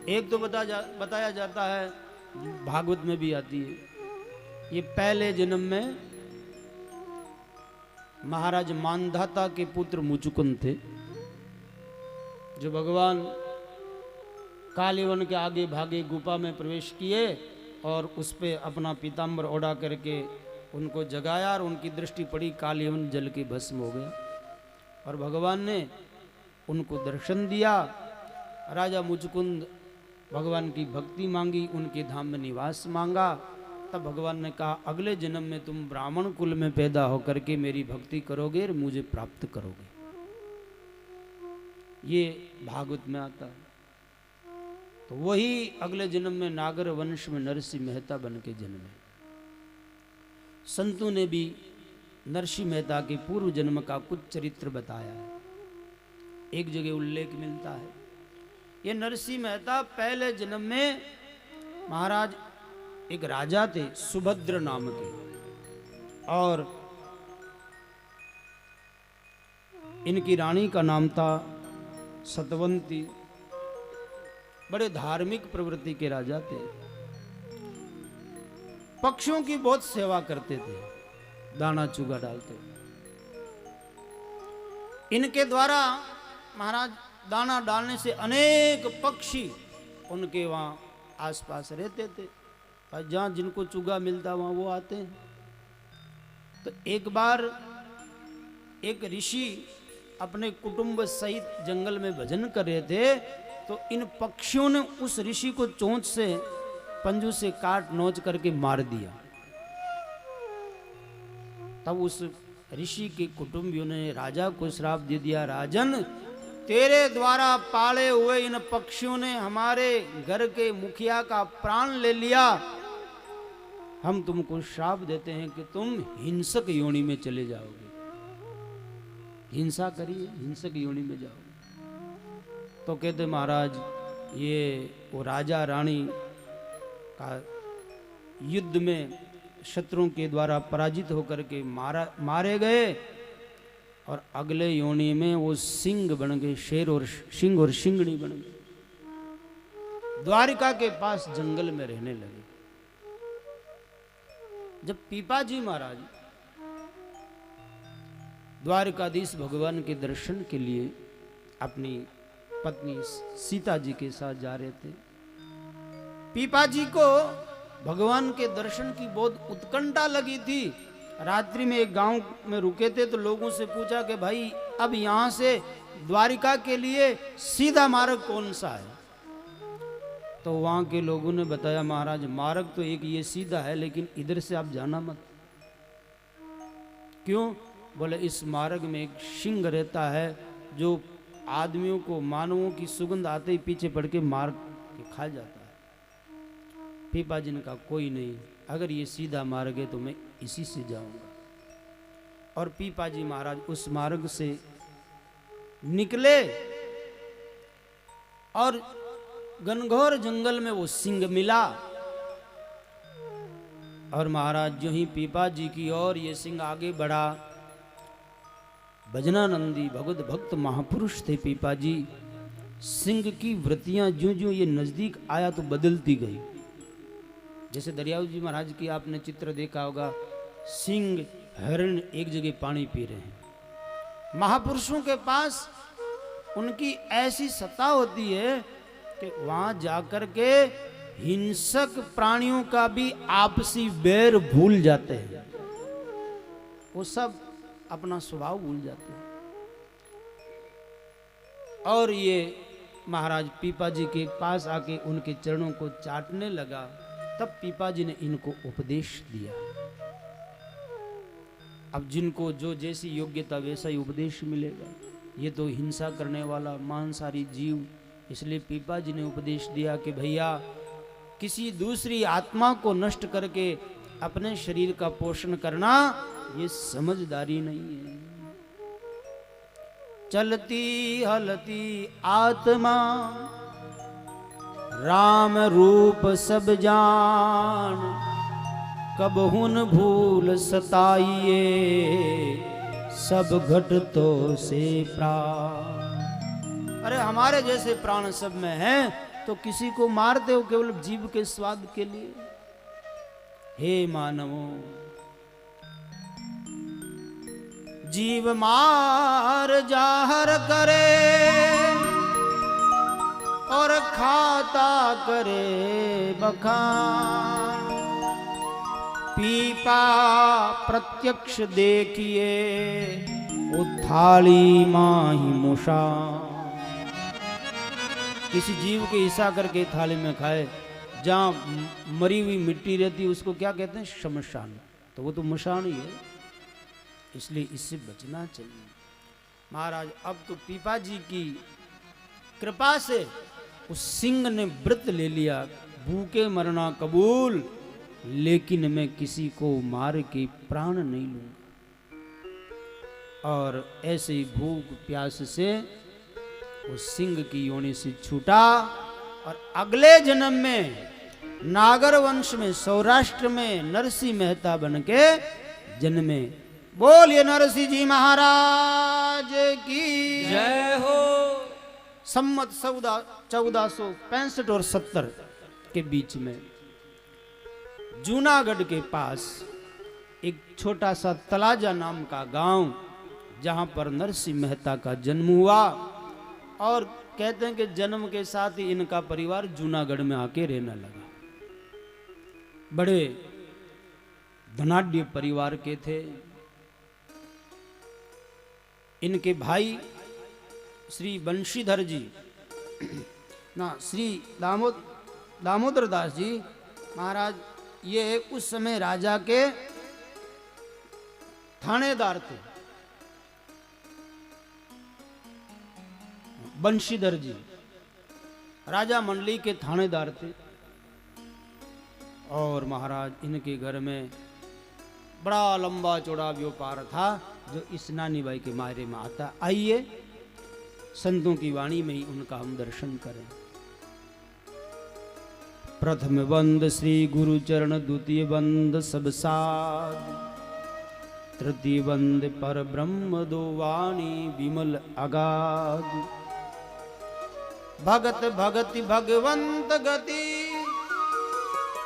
एक तो बताया जाता है, भागवत में भी आती है, ये पहले जन्म में महाराज मानधाता के पुत्र मुचुकुंद थे, जो भगवान कालीवन के आगे भागे गुफा में प्रवेश किए और उस पे अपना पीताम्बर ओढ़ा करके उनको जगाया और उनकी दृष्टि पड़ी, कालीवन जल के भस्म हो गया। और भगवान ने उनको दर्शन दिया। राजा मुचुकुंद भगवान की भक्ति मांगी, उनके धाम में निवास मांगा। तब भगवान ने कहा, अगले जन्म में तुम ब्राह्मण कुल में पैदा होकर के मेरी भक्ति करोगे और मुझे प्राप्त करोगे। ये भागवत में आता है। तो वही अगले जन्म में नागर वंश में नरसिंह मेहता बन के जन्मे। संतों ने भी नरसिंह मेहता के पूर्व जन्म का कुछ चरित्र बताया है। एक जगह उल्लेख मिलता है, ये नरसिंह मेहता पहले जन्म में महाराज एक राजा थे सुभद्र नाम के, और इनकी रानी का नाम था सतवंती। बड़े धार्मिक प्रवृत्ति के राजा थे, पक्षियों की बहुत सेवा करते थे, दाना चूगा डालते। इनके द्वारा महाराज दाना डालने से अनेक पक्षी उनके वहां आसपास रहते थे, और जहां जिनको चूगा मिलता वहां वो आते हैं। तो एक बार एक ऋषि अपने कुटुंब सहित जंगल में भजन कर रहे थे, तो इन पक्षियों ने उस ऋषि को चोंच से पंजू से काट नोच करके मार दिया। तब उस ऋषि के कुटुंबियों ने राजा को श्राप दे दिया, राजन तेरे द्वारा पाले हुए इन पक्षियों ने हमारे घर के मुखिया का प्राण ले लिया। हम तुमको श्राप देते हैं कि तुम हिंसक योनि में चले जाओगे, हिंसा करिए, हिंसक योनि में जाओगे। तो कहते महाराज ये वो राजा रानी का युद्ध में शत्रुओं के द्वारा पराजित होकर के मारे गए, और अगले योनि में वो सिंह बन गए, शेर और सिंह और सिंगनी बन गए, द्वारिका के पास जंगल में रहने लगे। जब पीपाजी महाराज द्वारिकाधीश भगवान के दर्शन के लिए अपनी पत्नी सीता जी के साथ जा रहे थे, पीपाजी को भगवान के दर्शन की बहुत उत्कंठा लगी थी। रात्रि में एक गांव में रुके थे, तो लोगों से पूछा कि भाई अब यहां से द्वारिका के लिए सीधा मार्ग कौन सा है? तो वहां के लोगों ने बताया महाराज मार्ग तो एक ये सीधा है, लेकिन इधर से आप जाना मत। क्यों? बोले इस मार्ग में एक सिंह रहता है जो आदमियों को, मानवों की सुगंध आते ही पीछे पड़ के मार के खा जाता है। पीपाजी ने कहा कोई नहीं, अगर ये सीधा मार्ग है तो मैं इसी से जाऊंगा। और पीपाजी महाराज उस मार्ग से निकले, और घनघोर जंगल में वो सिंह मिला, और महाराज जो ही पीपाजी की ओर ये सिंह आगे बढ़ा, भजनानंदी भगवत भक्त महापुरुष थे पीपाजी, सिंह की वृत्तियां ज्यों ज्यों ये नजदीक आया तो बदलती गई। जैसे दरियाऊ जी महाराज की आपने चित्र देखा होगा, सिंह हरण एक जगह पानी पी रहे हैं। महापुरुषों के पास उनकी ऐसी सत्ता होती है कि वहां जाकर के हिंसक प्राणियों का भी आपसी बैर भूल जाते हैं, वो सब अपना स्वभाव भूल जाते हैं। और ये महाराज पीपाजी के पास आके उनके चरणों को चाटने लगा। तब पीपाजी ने इनको उपदेश दिया। अब जिनको जो जैसी योग्यता वैसा ही उपदेश मिलेगा। ये तो हिंसा करने वाला मांसाहारी जीव, इसलिए पीपाजी ने उपदेश दिया कि भैया किसी दूसरी आत्मा को नष्ट करके अपने शरीर का पोषण करना ये समझदारी नहीं है। चलती हलती आत्मा राम रूप सब जान, कब हुन भूल सताइए सब घटतों से प्राण। अरे हमारे जैसे प्राण सब में हैं तो किसी को मारते हो केवल जीव के स्वाद के लिए। हे मानवों, जीव मार जाहर करे और खाता करे बखान, पीपा प्रत्यक्ष देखिए उथाली माही मुषा। किसी जीव के हिस्सा करके थाली में खाए, जहाँ मरी हुई मिट्टी रहती है उसको क्या कहते हैं? शमशान। तो वो तो मशान ही है, इसलिए इससे बचना चाहिए। महाराज अब तो पीपाजी की कृपा से उस सिंह ने व्रत ले लिया, भूखे मरना कबूल, लेकिन मैं किसी को मार के प्राण नहीं लूंगा। और ऐसे ही भूख प्यास से उस सिंह की योनि से छूटा और अगले जन्म में नागर वंश में सौराष्ट्र में नरसिंह मेहता बन के जन्मे। बोलिए नरसिंह जी महाराज की जय हो। सम्मत 1465 और 70 के बीच में जूनागढ़ के पास एक छोटा सा तलाजा नाम का गांव, जहां पर नरसिंह मेहता का जन्म हुआ। और कहते हैं कि जन्म के साथ ही इनका परिवार जूनागढ़ में आके रहने लगा। बड़े धनाढ्य परिवार के थे। इनके भाई श्री बंशीधर जी ना श्री दामोदर दास जी महाराज, ये उस समय राजा के थानेदार थे। बंशीधर जी राजा मंडली के थानेदार थे। और महाराज इनके घर में बड़ा लंबा चौड़ा व्यापार था, जो इस नानी बाई के मायरे में आता। आइए संतों की वाणी में ही उनका हम दर्शन करें। प्रथम बंद श्री गुरु चरण, द्वितीय बंद सब साध, तृतीय बंद पर ब्रह्म दो वाणी विमल अगाध। भगत भगति भगवंत गति,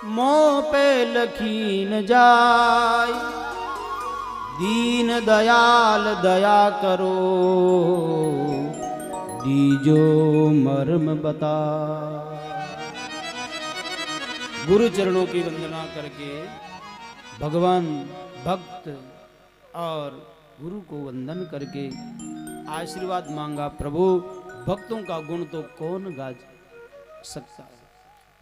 मोह पे लखीन जाय। दीन दयाल दया करो, दीजो मर्म बता। गुरु चरणों की वंदना करके भगवान भक्त और गुरु को वंदन करके आशीर्वाद मांगा। प्रभु भक्तों का गुण तो कौन गा सकता है।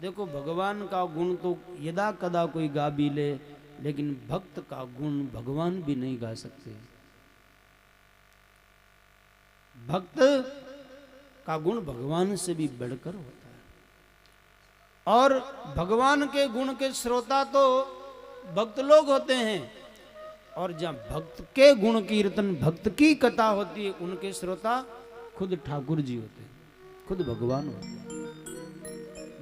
देखो भगवान का गुण तो यदा कदा कोई गा भी ले, लेकिन भक्त का गुण भगवान भी नहीं गा सकते। भक्त का गुण भगवान से भी बढ़कर होता है। और भगवान के गुण के श्रोता तो भक्त लोग होते हैं, और जहां भक्त के गुण कीर्तन भक्त की कथा होती है, उनके श्रोता खुद ठाकुर जी होते हैं, खुद भगवान होते हैं।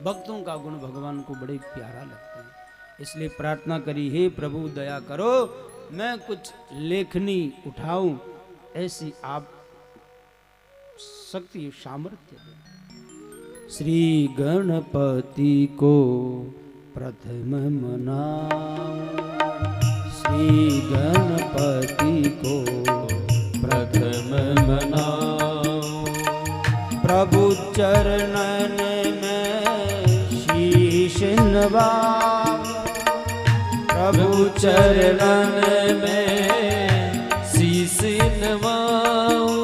भक्तों का गुण भगवान को बड़े प्यारा लगता है। इसलिए प्रार्थना करी, हे प्रभु दया करो, मैं कुछ लेखनी उठाऊं, ऐसी आप शक्ति सामर्थ्य दे। श्री गणपति को प्रथम मनाऊं, श्री गणपति को प्रथम मनाऊं। प्रभु चरणन में शीश नवाऊं, प्रभु चरणन में शीश नवाऊं।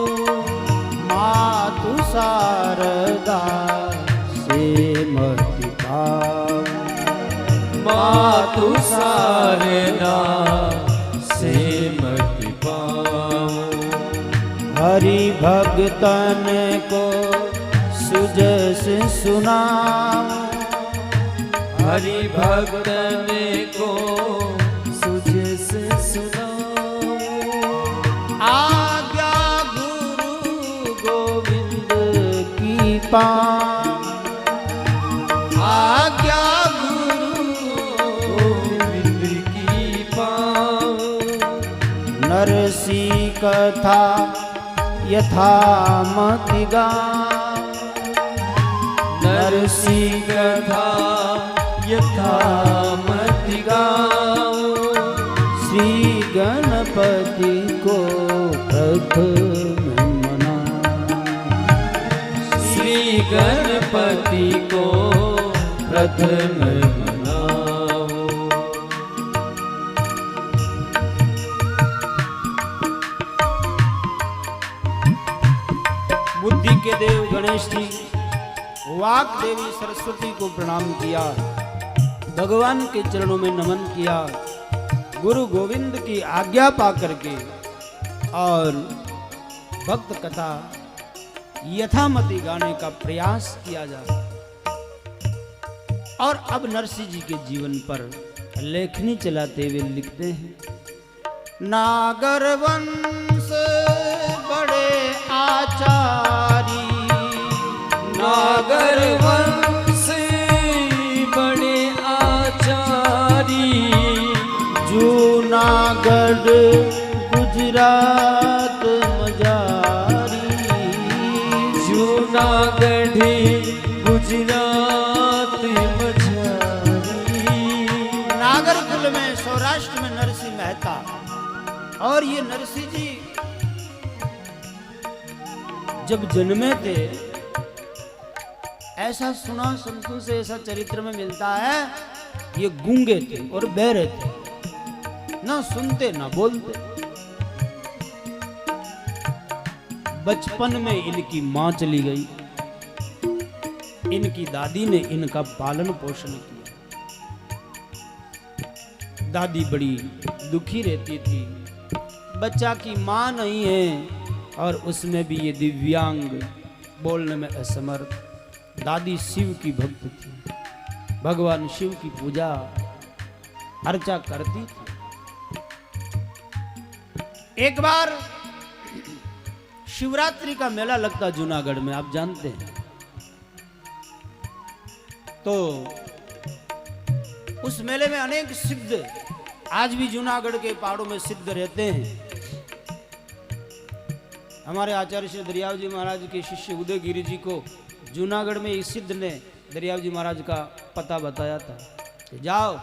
मातु शारदा से मति पाऊं, मातु शारदा से मति पाऊं। हरि भगतन को सुजस सुनाऊं, हरि भगतन को सुजस सुनाऊं। आज्ञा गुरु गोविंद की पाऊं, आज्ञा गुरु गोविंद की पाऊं। नरसिंह कथा यथामति गाऊं, नरसिंह कथा यथामति गाऊं। श्री गणपति को प्रथम मनाऊं, श्री गणपति को प्रथम मनाऊं। बुद्धि के देव गणेश जी, वाक देवी सरस्वती को प्रणाम किया, भगवान के चरणों में नमन किया, गुरु गोविंद की आज्ञा पा करके, और भक्त कथा यथामति गाने का प्रयास किया जा। और अब नरसिंह जी के जीवन पर लेखनी चलाते हुए लिखते हैं, नागर वंश बड़े आचारी, नागर वंश बड़े जूनागढ़ गुजरात मजारी, जूनागढ़ गुजरात मजारी। नागरकुल में सौराष्ट्र में नरसिंह मेहता, और ये नरसिंह जी जब जन्मे थे, ऐसा सुना संतों से, ऐसा चरित्र में मिलता है, ये गूंगे थे और बहरे थे, ना सुनते ना बोलते। बचपन में इनकी मां चली गई, इनकी दादी ने इनका पालन पोषण किया। दादी बड़ी दुखी रहती थी, बच्चा की मां नहीं है और उसमें भी ये दिव्यांग, बोलने में असमर्थ। दादी शिव की भक्त थी, भगवान शिव की पूजा अर्चा करती थी। एक बार शिवरात्रि का मेला लगता जूनागढ़ में, आप जानते हैं। तो उस मेले में अनेक सिद्ध, आज भी जूनागढ़ के पहाड़ों में सिद्ध रहते हैं। हमारे आचार्य श्री दरियाव जी महाराज के शिष्य उदयगिरी जी को जूनागढ़ में इस सिद्ध ने दरियाव जी महाराज का पता बताया था कि जाओ,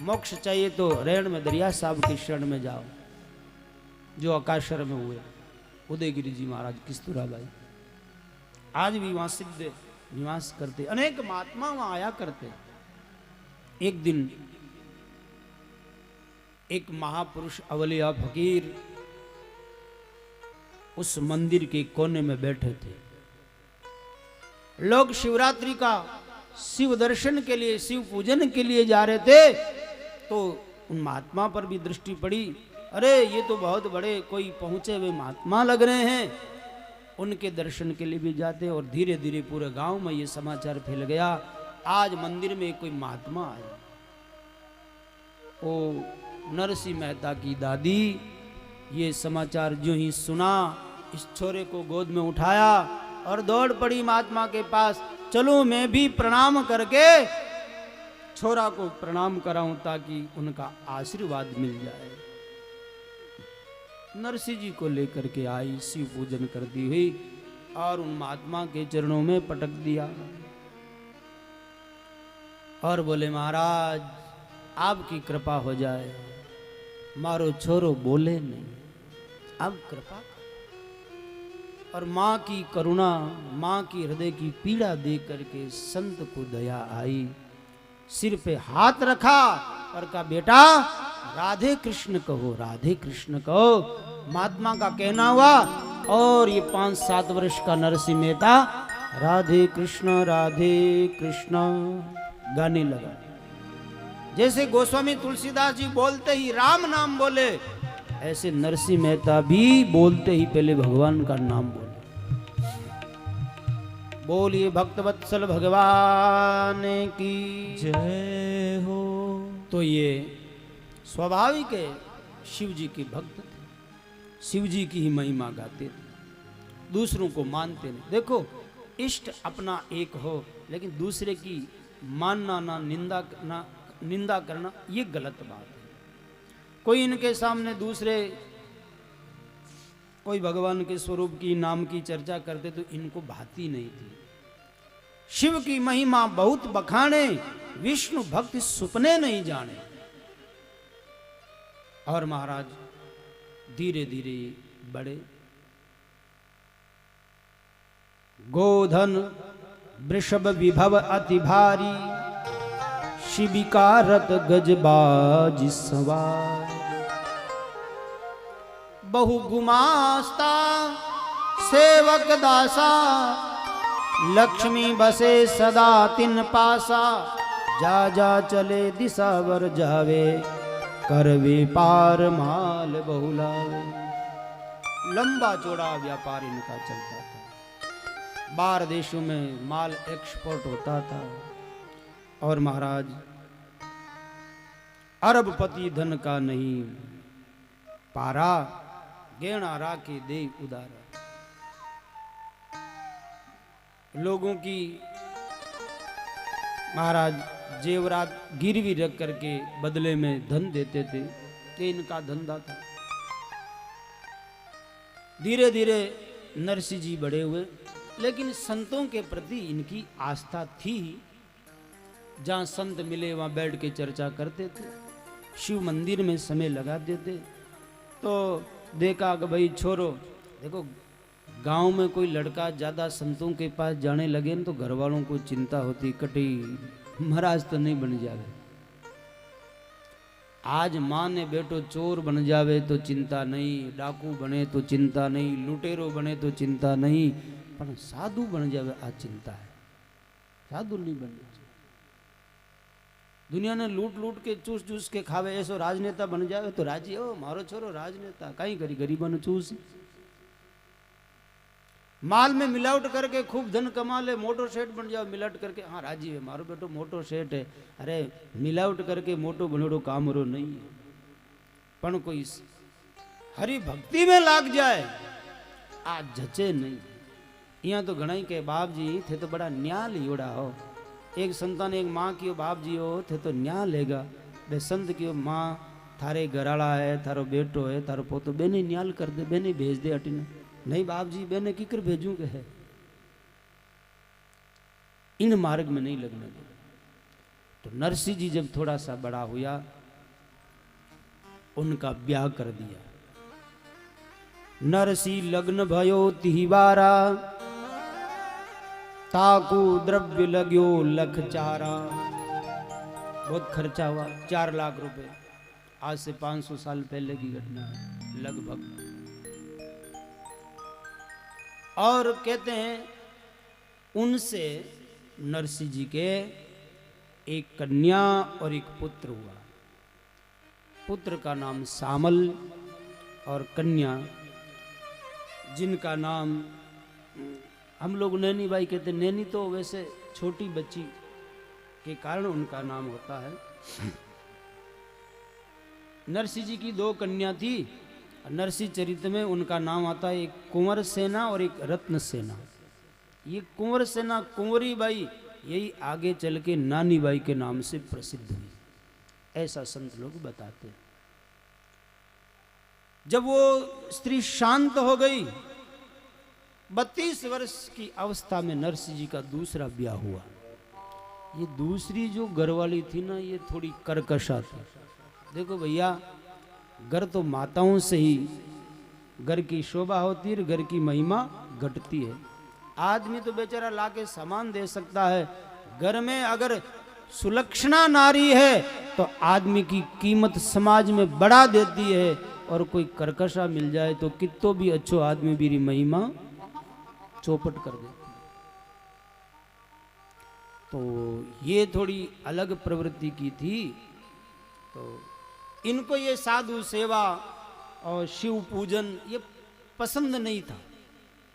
मोक्ष चाहिए तो रेण में दरिया साहब की शरण में जाओ, जो अकाशर में हुए उदयगिरी जी महाराज किस्तूरा भाई। आज भी वहां सिद्ध निवास करते, अनेक महात्मा वहां आया करते। एक दिन एक महापुरुष अवलिया फकीर उस मंदिर के कोने में बैठे थे। लोग शिवरात्रि का शिव दर्शन के लिए, शिव पूजन के लिए जा रहे थे, तो उन महात्मा पर भी दृष्टि पड़ी। अरे ये तो बहुत बड़े कोई पहुंचे हुए महात्मा लग रहे हैं, उनके दर्शन के लिए भी जाते। और धीरे धीरे पूरे गांव में ये समाचार फैल गया, आज मंदिर में कोई महात्मा आया। ओ नरसिंह मेहता की दादी ये समाचार जो ही सुना, इस छोरे को गोद में उठाया और दौड़ पड़ी महात्मा के पास। चलो मैं भी प्रणाम करके छोरा को प्रणाम कराऊं ताकि उनका आशीर्वाद मिल जाए। नरसिंह जी को लेकर के आई, शिव पूजन करती हुई और उन महात्मा के चरणों में पटक दिया और बोले, महाराज आपकी कृपा हो जाए, मारो छोरो बोले नहीं, अब कृपा। और माँ की करुणा, माँ की हृदय की पीड़ा देख करके संत को दया आई, सिर पे हाथ रखा और कहा, बेटा राधे कृष्ण कहो, राधे कृष्ण कहो। महात्मा का कहना हुआ और ये 5-7 वर्ष का नरसिंह मेहता राधे कृष्ण गाने लगा। जैसे गोस्वामी तुलसीदास जी बोलते ही राम नाम बोले, ऐसे नरसिंह मेहता भी बोलते ही पहले भगवान का नाम बोले। बोलिए भक्तवत्सल भगवान की जय हो। तो ये स्वाभाविक है, शिव जी के भक्त थे, शिव जी की ही महिमा गाते थे, दूसरों को मानते नहीं। देखो, इष्ट अपना एक हो, लेकिन दूसरे की मानना ना निंदा करना ये गलत बात है। कोई इनके सामने दूसरे कोई भगवान के स्वरूप की नाम की चर्चा करते तो इनको भाती नहीं थी। शिव की महिमा बहुत बखाने, विष्णु भक्ति सुपने नहीं जाने। और महाराज धीरे धीरे बड़े, गोधन वृषभ विभव अति भारी, शिबिका रत गजबाज सवार, बहु गुमास्ता सेवक दासा, लक्ष्मी बसे सदा तिन पासा, जा जा चले दिशावर जावे, करवे पार माल बहुलावे। लंबा चौड़ा व्यापार इनका चलता था, 12 देशों में माल एक्सपोर्ट होता था। और महाराज अरबपति धन का नहीं पारा, गहना राखे दे उदारा। लोगों की महाराज जेवरात गिरवी रख करके बदले में धन देते थे। ये इनका धंधा था। धीरे धीरे नरसिंह जी बड़े हुए, लेकिन संतों के प्रति इनकी आस्था थी। जहाँ संत मिले वहाँ बैठ के चर्चा करते थे, शिव मंदिर में समय लगाते थे। तो देखा कि भाई छोरो, देखो गांव में कोई लड़का ज़्यादा संतों के पास जाने लगे न तो घर वालों को चिंता होती, कटी महाराज तो नहीं बन जावे। आज माँ ने बेटो चोर बन जावे तो चिंता नहीं, डाकू बने तो चिंता नहीं, लुटेरो बने तो चिंता नहीं, पर साधु बन जावे आज चिंता है। साधु नहीं बनना चाहिए। दुनिया ने लूट लूट के चूस चूस के खावे, ऐसो राजनेता बन जावे तो राजी हो मारो छोरो राजनेता, कहीं करी गरीबा ने चूस। माल में मिलावट करके खूब धन कमा ले, मोटो सेठ बन जाओ मिलावट करके, हाँ राजी है मारो बेटो मोटो सेठ है। अरे मिलावट करके मोटो बनेड़ो काम रो नहीं है, पण कोई हरि भक्ति में लाग जाए आज जचे नहीं। यहाँ तो घना ही के बाप जी थे तो बड़ा न्याल योड़ा हो, एक संतान एक माँ की बाप जी हो थे तो न्याय लेगा। बे संत की माँ थारे घराला है, थारो बेटो है, थारो पोतो, बेने न्याल कर दे, बेने भेज दे अटीने। नहीं बाप जी बेने किकर भेजूं के है, इन मार्ग में नहीं लगने दे। तो नरसिंह जी जब थोड़ा सा बड़ा हुआ, उनका ब्याह कर दिया। नरसिंह लग्न भयो तिहवारा, ताकू द्रव्य लग्यो लख चारा। बहुत खर्चा हुआ, 4 लाख रुपए। आज से 500 साल पहले की घटना है लगभग। और कहते हैं उनसे नरसिंह जी के एक कन्या और एक पुत्र हुआ। पुत्र का नाम सामल और कन्या जिनका नाम हम लोग नैनी बाई कहते। नैनी तो वैसे छोटी बच्ची के कारण उनका नाम होता है। नरसिंह जी की 2 कन्या थी। नरसिंह चरित में उनका नाम आता है, एक कुंवर सेना और एक रत्न सेना। ये कुंवर सेना कुंवरी बाई यही आगे चल के नानी बाई के नाम से प्रसिद्ध हुई, ऐसा संत लोग बताते हैं। जब वो स्त्री शांत हो गई, 32 वर्ष की अवस्था में नरसिंह जी का दूसरा ब्याह हुआ। ये दूसरी जो घरवाली थी ना, ये थोड़ी कर्कशा थी। देखो भैया, घर तो माताओं से ही घर की शोभा होती है, घर की महिमा घटती है। आदमी तो बेचारा लाके सामान दे सकता है, घर में अगर सुलक्षणा नारी है तो आदमी की कीमत समाज में बढ़ा देती है। और कोई कर्कशा मिल जाए तो कितो भी अच्छो आदमी भी महिमा चौपट कर देती है। तो ये थोड़ी अलग प्रवृत्ति की थी। तो इनको ये साधु सेवा और शिव पूजन ये पसंद नहीं था,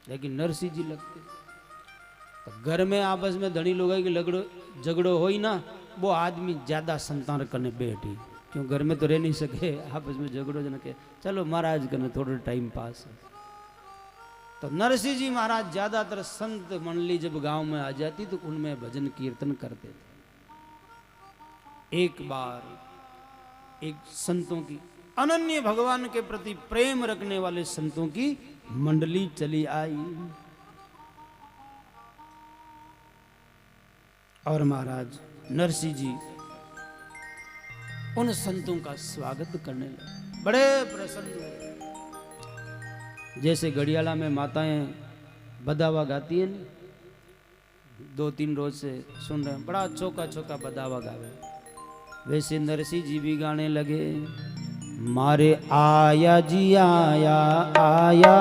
लेकिन नरसिंह जी लगते। तो घर में आपस में धनी लोग की झगड़ो हो ही ना, वो आदमी ज्यादा संतान करने बैठी, क्यों घर में तो रह नहीं सके, आपस में झगड़ो जन के चलो महाराज करने थोड़ा टाइम पास है। तो नरसिंह जी महाराज ज्यादातर संत मंडली जब गांव में आ जाती तो उनमें भजन कीर्तन करते थे। एक बार एक संतों की अनन्य भगवान के प्रति प्रेम रखने वाले संतों की मंडली चली आई और महाराज नरसिंह जी उन संतों का स्वागत करने लगे। बड़े प्रसन्न हुए। जैसे गढ़ियाला में माताएं बदावा गाती है, 2-3 रोज से सुन रहे हैं, बड़ा चौका चौका बदावा गावे, वैसे नरसिंह जी भी गाने लगे। मारे आया जी आया आया,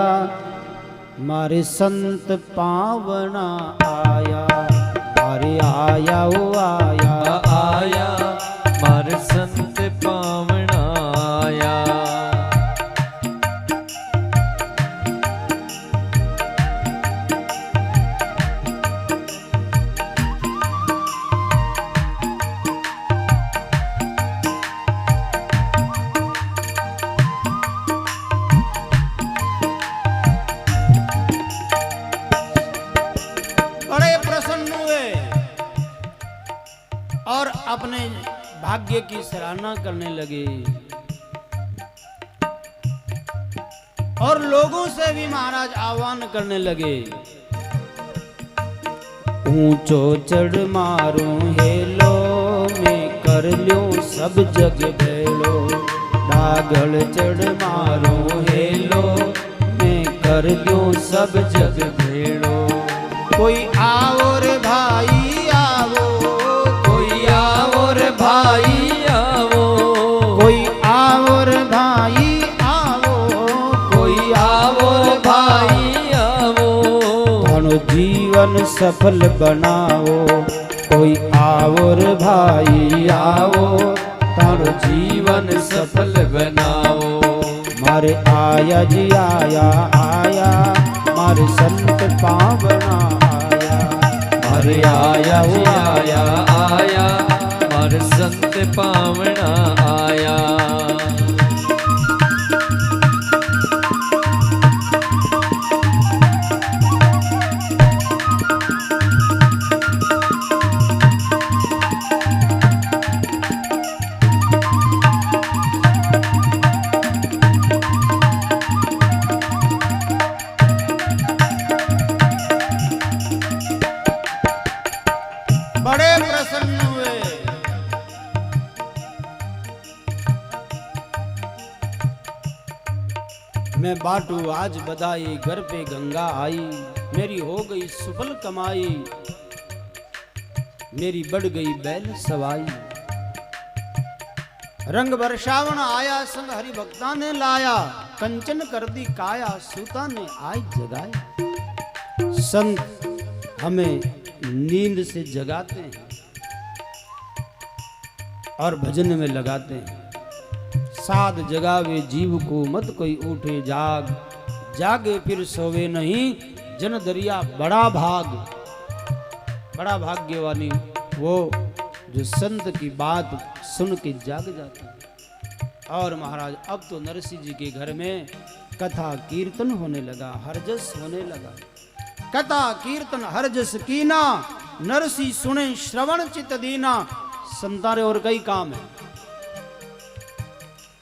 मारे संत पावना आया, मारे आया वो आया आया, मारे संत पावना आया। और अपने भाग्य की सराहना करने लगे और लोगों से भी महाराज आह्वान करने लगे, ऊंचो चढ़ मारो हेलो, मैं कर ल्यूं सब जग भेलो। डागल चढ़ मारो हेलो, मैं कर ल्यूं सब जग भेलो। कोई आओ रे भाई आओ, कोई आओ रे भाई आओ, कोई आओ रे भाई आओ, कोई आओ रे भाई आओ। थानो जीवन सफल बनाओ, कोई आओ रे भाई आओ, तारो जीवन सफल बनाओ। मारे आया जी आया आया, मारे संत पावना आया। मारे आया वो आया आया, मारे संत पावना आया। बड़े प्रसन्न हुए। मैं बाटू आज बधाई, घर पे गंगा आई। मेरी हो गई सुफल कमाई, मेरी बढ़ गई बैल सवाई। रंग बरसावन आया, संग हरि भक्ता ने लाया। कंचन कर दी काया, सूता ने आज जगाया। संत हमें नींद से जगाते हैं और भजन में लगाते हैं। साध जगावे जीव को, मत कोई उठे जाग। जागे फिर सोवे नहीं, जन दरिया बड़ा भाग। बड़ा भाग्यवानी वो जो संत की बात सुन के जाग जाते हैं। और महाराज अब तो नरसिंह जी के घर में कथा कीर्तन होने लगा, हरजस होने लगा। कथा कीर्तन हरजस कीना, नरसी सुने श्रवण चित दीना। संतारे और कई काम है,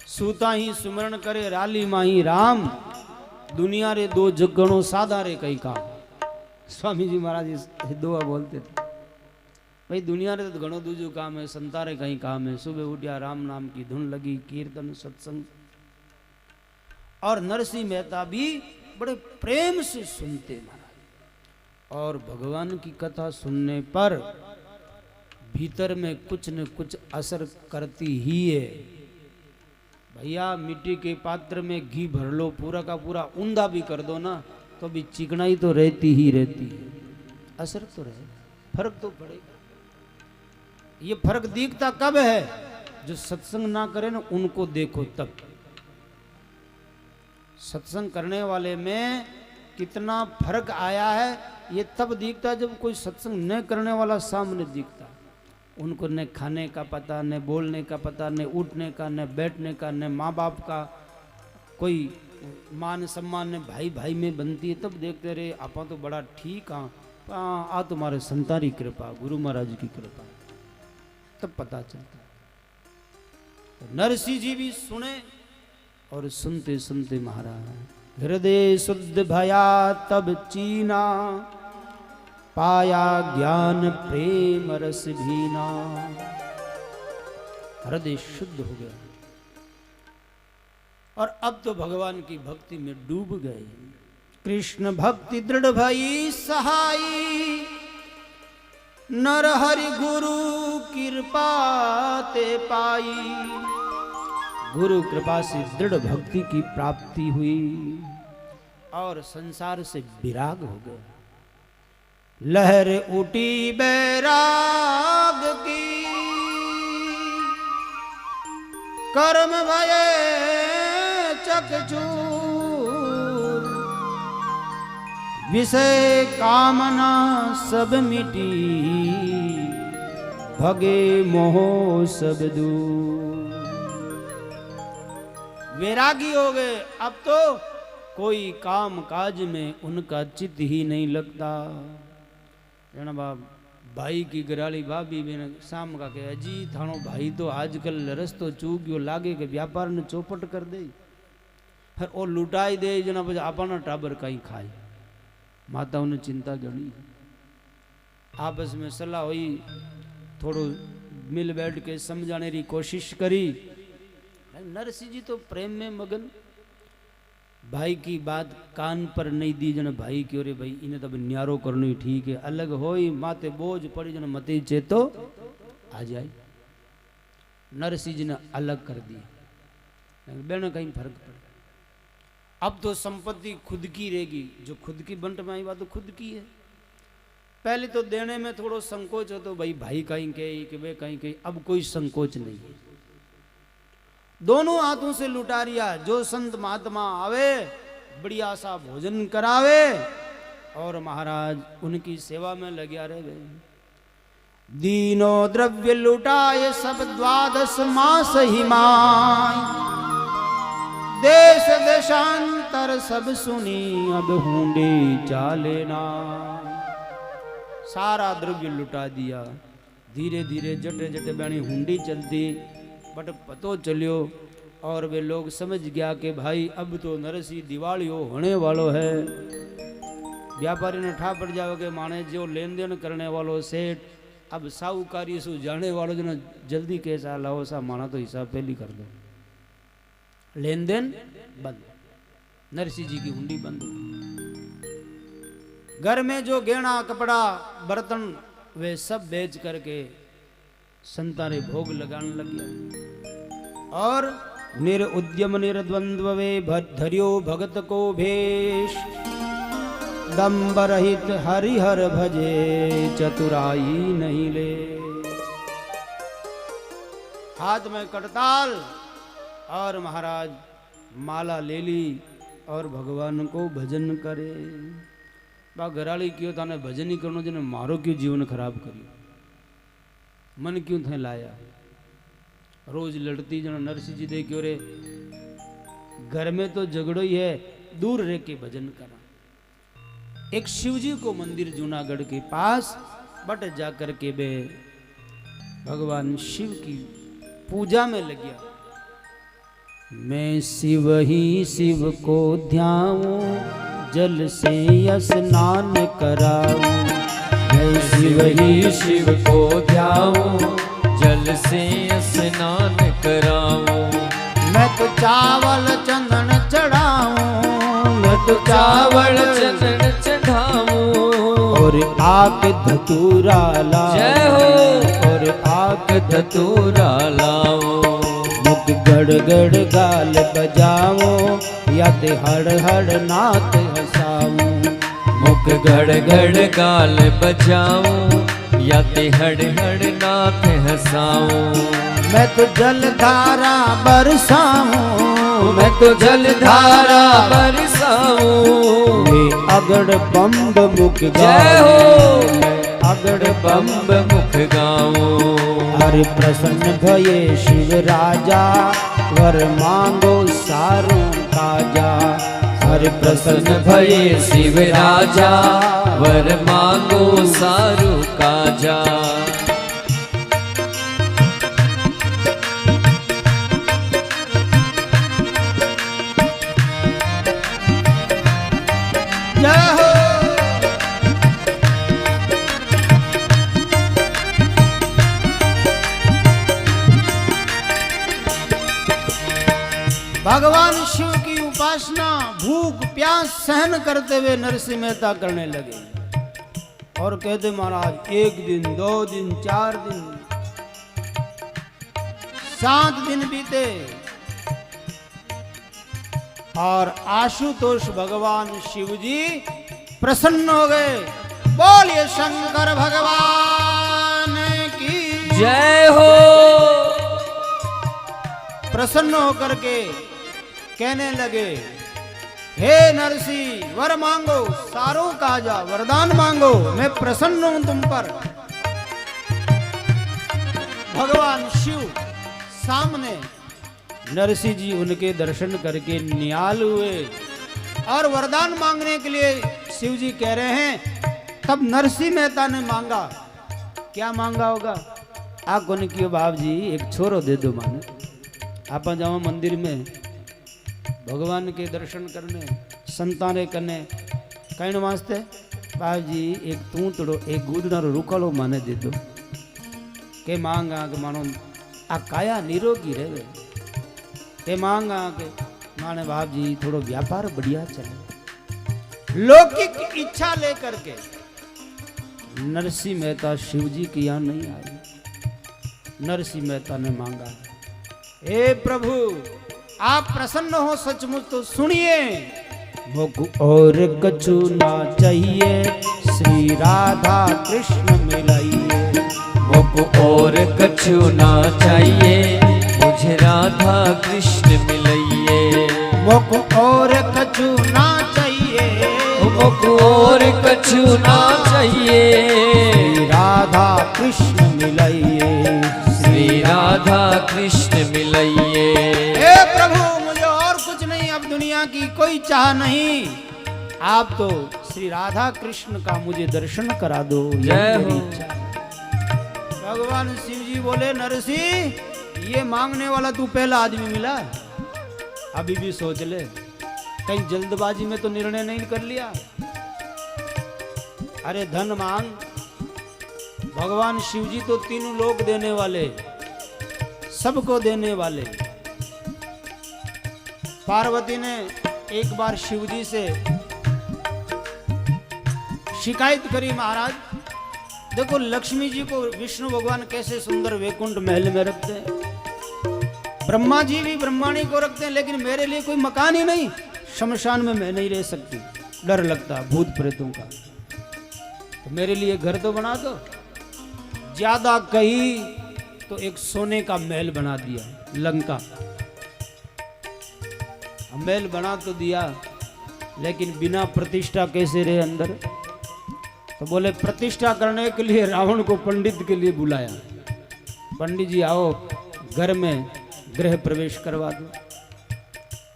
सूता ही सुमरण करे राली माही राम। दुनिया रे दो जगणो साधा रे कई काम। स्वामी जी महाराज इस दुआ बोलते थे, भाई दुनिया रे तो घणो दूजो काम है, संतारे कई काम है। सुबह उठिया राम नाम की धुन लगी, कीर्तन सत्संग। और नरसिंह मेहता भी बड़े प्रेम से सुनते महाराज। और भगवान की कथा सुनने पर भीतर में कुछ न कुछ असर करती ही है। भैया मिट्टी के पात्र में घी भर लो, पूरा का पूरा ऊंधा भी कर दो ना, तो भी चिकनाई तो रहती ही रहती है। असर तो रहे, फर्क तो पड़ेगा। ये फर्क दिखता कब है? जो सत्संग ना करे ना, उनको देखो तब। सत्संग करने वाले में कितना फर्क आया है ये तब दिखता जब कोई सत्संग न करने वाला सामने दिखता। उनको न खाने का पता, न बोलने का पता, न उठने का, न बैठने का, न माँ बाप का कोई मान सम्मान, न भाई भाई में बनती है। तब देखते रहे आपा तो बड़ा ठीक हाँ आ तुम्हारे संतारी कृपा, गुरु महाराज की कृपा, तब पता चलता। तो नरसिंह जी भी सुने और सुनते सुनते महाराज हृदय शुद्ध भया तब चीना, पाया ज्ञान प्रेम रस भीना। हृदय शुद्ध हो गया और अब तो भगवान की भक्ति में डूब गए। कृष्ण भक्ति दृढ़ भई सहाई, नर हरि गुरु कृपा ते पाई। गुरु कृपा से दृढ़ भक्ति की प्राप्ति हुई और संसार से विराग हो गए। लहर उठी बैराग की, कर्म भये चकचूर। विषय कामना सब मिटी, भगे मोह सब दूर। वैरागी हो गए, अब तो कोई काम काज में उनका चित्त ही नहीं लगता। जना बाप भाई की गराली भाभी मैंने शाम का कहे, अजी थानो भाई तो आजकल रस्तो चूक गयो, लागे के व्यापार ने चौपट कर दे। फिर वो लुटाई दे जना પછી આપણા टाबर कहीं खाए माताओं ने चिंता गणी आपस में सलाह हुई थोड़ो मिल बैठ के समझाने की कोशिश करी नरसिंह जी तो प्रेम में मगन भाई की बात कान पर नहीं दी जन भाई की अरे भाई इन्हें तब न्यारो करनो ही ठीक है अलग हो माते बोझ पड़ी जन मती चेतो आ जाए नरसिंह जी ने अलग कर दिया बेना कहीं फर्क पड़े अब तो संपत्ति खुद की रहेगी जो खुद की बंट में आई बात तो खुद की है पहले तो देने में थोड़ा संकोच हो तो भाई कहीं के वे कहीं के अब कोई संकोच नहीं है दोनों हाथों से लुटा रिया जो संत महात्मा आवे बढ़िया सा भोजन करावे और महाराज उनकी सेवा में लग्या रहे दीनो द्रव्य लुटाए सब 12 मास ही माय देश देशांतर सब सुनी अब हुंडे चाले ना सारा द्रव्य लुटा दिया धीरे धीरे जटे जटे बैणी हुंडी चलती बट पतो चलियो और वे लोग समझ गया कि भाई अब तो नरसिंह दिवाली होने वालो है व्यापारी ने ठा पड़ जाओ कि माने जो लेन देन करने वालो सेठ अब साहूकारी सु जाने वालों जो जल्दी कैसा लाओ सा माना तो हिसाब पहली कर दो लेन देन बंद नरसिंह जी की हुंडी बंद घर में जो गहना कपड़ा बर्तन वे सब बेच करके संतारे भोग लगाने लग गया और निर उद्यम निर्द्वंद्व वे धर्यो भगत को भेष दम्भ रहित हरिहर भजे चतुराई नहीं ले हाथ में कड़ताल और महाराज माला ले ली और भगवान को भजन करे बा घराली क्यों थाने भजन ही करनो जने मारो क्यों जीवन खराब करियो मन क्यों थे लाया रोज लड़ती जन नरसिंह जी दे क्यों रे घर में तो झगड़ो ही है दूर रह के भजन करा एक शिव जी को मंदिर जूनागढ़ के पास बट जाकर के बे भगवान शिव की पूजा में लग गया मैं शिव ही शिव को ध्याऊं जल से स्नान कराऊं मैं शिव ही शिव को ध्याऊं जल से स्नान कराऊं मैं तो चावल चंदन चढ़ाऊं मैं तो चावल चंदन चढ़ाऊं और आक धतूरा लाऊं जय हो और आक धतूरा लाओ मुख गड़ गड़ गाल बजाओ या ते हड़ हड़ नाथ हसाऊं मुख गड़ गड़ गाल बजाऊं या ते हड़ हड़ नाथ हसाऊं मैं तो जलधारा बरसाऊं मैं तो जलधारा बरसाऊं वे अगड़ बम्ब मुख जय हो अगड़ बम्ब मुख गाऊं हरि प्रसन्न भये शिव राजा वर मांगो सारों काजा हरि प्रसन्न भये शिव राजा वर मांगो सारू काजा जय हो भगवान शिव की उपासना भूख प्यास सहन करते हुए नरसिंह मेहता करने लगे और कहते महाराज 1 दिन 2 दिन 4 दिन 7 दिन बीते और आशुतोष भगवान शिव जी प्रसन्न हो गए बोलिए शंकर भगवान की जय हो प्रसन्न होकर के कहने लगे हे नरसिंह वर मांगो सारों काजा वरदान मांगो मैं प्रसन्न हूं तुम पर भगवान शिव सामने नरसिंह जी उनके दर्शन करके निहाल हुए और वरदान मांगने के लिए शिव जी कह रहे हैं तब नरसिंह मेहता ने मांगा क्या मांगा होगा आप को कियो बाप जी एक छोरो दे दो माने आप जाओ मंदिर में भगवान के दर्शन करने संताने करने कहने वास्ते बाजी एक तूतड़ो एक गुदनारो रुकालो माने दे दो के मांगा के मानो आ काया निरोगी रहे के मांगा के माने बाप जी थोड़ो व्यापार बढ़िया चले। लौकिक इच्छा लेकर के नरसिंह मेहता शिव जी की यहाँ नहीं आई। नरसिंह मेहता ने मांगा, हे प्रभु आप प्रसन्न हो सचमुच तो सुनिए, मुझको और कछु ना चाहिए, श्री राधा कृष्ण मिलाइए। मुझको और कछु ना चाहिए, मुझे राधा कृष्ण मिलाइए। मुझको और कछु ना चाहिए, मुझको और कछु ना चाहिए, श्री राधा कृष्ण मिलाइए। श्री राधा कृष्ण मिलाइए। हे प्रभु मुझे और कुछ नहीं, अब दुनिया की कोई चाह नहीं, आप तो श्री राधा कृष्ण का मुझे दर्शन करा दो। जय हो। भगवान शिव जी बोले, नरसिंह ये मांगने वाला तू पहला आदमी मिला, अभी भी सोच ले, कहीं जल्दबाजी में तो निर्णय नहीं कर लिया। अरे धन मांग, भगवान शिव जी तो तीनों लोक देने वाले, सबको देने वाले। पार्वती ने एक बार शिव जी से शिकायत करी, महाराज देखो लक्ष्मी जी को विष्णु भगवान कैसे सुंदर वैकुंठ महल में रखते हैं, ब्रह्मा जी भी ब्रह्माणी को रखते हैं, लेकिन मेरे लिए कोई मकान ही नहीं, शमशान में मैं नहीं रह सकती, डर लगता भूत प्रेतों का, तो मेरे लिए घर तो बना दो। ज्यादा कही तो एक सोने का महल बना दिया, लंका महल बना तो दिया, लेकिन बिना प्रतिष्ठा कैसे रहे अंदर। तो बोले प्रतिष्ठा करने के लिए रावण को पंडित के लिए बुलाया, पंडित जी आओ घर में गृह प्रवेश करवा दो।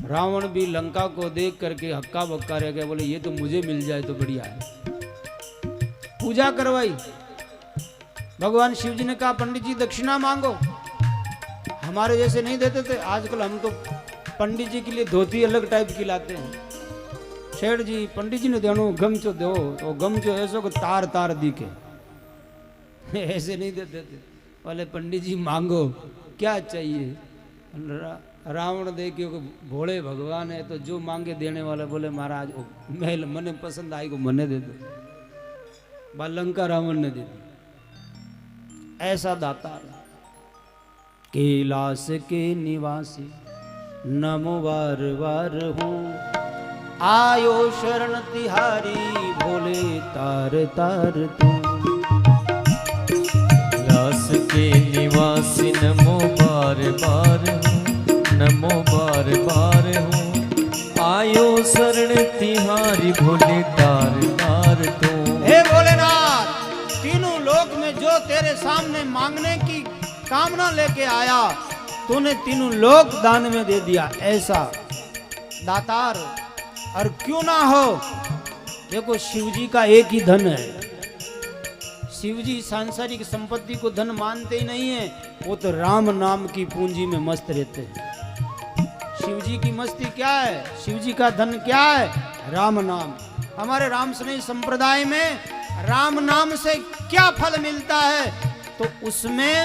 रावण भी लंका को देख करके हक्का बक्का रह गया, बोले ये तो मुझे मिल जाए तो बढ़िया है। पूजा करवाई, भगवान शिव जी ने कहा पंडित जी दक्षिणा मांगो, हमारे जैसे नहीं देते थे, आजकल हम तो पंडित जी के लिए धोती अलग टाइप की लाते हैं। शेठ जी पंडित जी ने देनो गमछो दो, तो गमछो ऐसो को तार तार दिखे, ऐसे नहीं देते थे। बोले पंडित जी मांगो क्या चाहिए। रावण देखियो भोले भगवान है तो जो मांगे देने वाला, बोले महाराज महल मने पसंद आई को मने दे दो। लंका रावण ने दे दी। ऐसा दाता कैलाश के निवासी नमो बार बार हूँ, आयो शरण तिहारी भोले तार तार तू। कैलाश के निवासी नमो बार बार हूँ, नमो बार बार हूँ, आयो शरण तिहारी भोले तार तार तू। हे भोलेनाथ, तीनों लोक में जो तेरे सामने मांगने की कामना लेके आया, तूने तीनों लोक दान में दे दिया। ऐसा दातार और क्यों ना हो। देखो शिव जी का एक ही धन है, शिव जी सांसारिक संपत्ति को धन मानते ही नहीं है, वो तो राम नाम की पूंजी में मस्त रहते हैं। शिव जी की मस्ती क्या है, शिव जी का धन क्या है, राम नाम। हमारे राम स्नेही संप्रदाय में राम नाम से क्या फल मिलता है, तो उसमें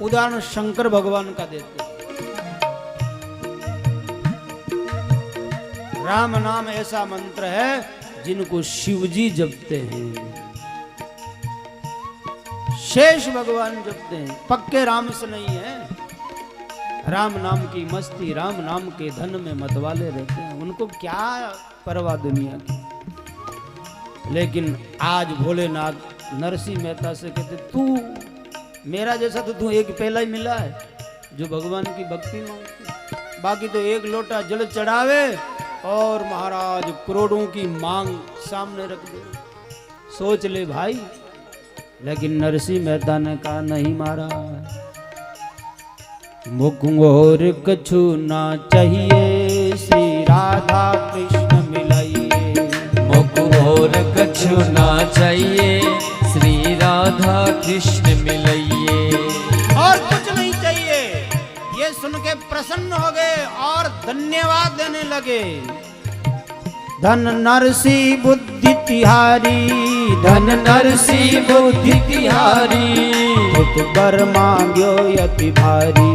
उदाहरण शंकर भगवान का देते हैं। राम नाम ऐसा मंत्र है जिनको शिव जी जपते हैं, शेष भगवान जपते हैं, पक्के राम से नहीं है। राम नाम की मस्ती, राम नाम के धन में मतवाले रहते हैं, उनको क्या परवाह दुनिया की। लेकिन आज भोलेनाथ नरसिंह मेहता से कहते, तू मेरा जैसा तो तू एक पहला ही मिला है जो भगवान की भक्ति मांगती, बाकी तो एक लोटा जल चढ़ावे और महाराज करोड़ों की मांग सामने रख दे। सोच ले भाई। लेकिन नरसिंह मेहता ने कहा नहीं महाराज, मुझको और कछु ना चाहिए, श्री राधा कृष्ण मिलाइए। मुझको और कछु ना चाहिए, श्री राधा कृष्ण मिलाइए। और कुछ नहीं चाहिए। ये सुन के प्रसन्न हो गए और धन्य धन्यवाद देने लगे। धन नरसी बुद्धि तिहारी, धन नरसी बुद्धि तिहारी, पुत बर मांग्यो यति भारी।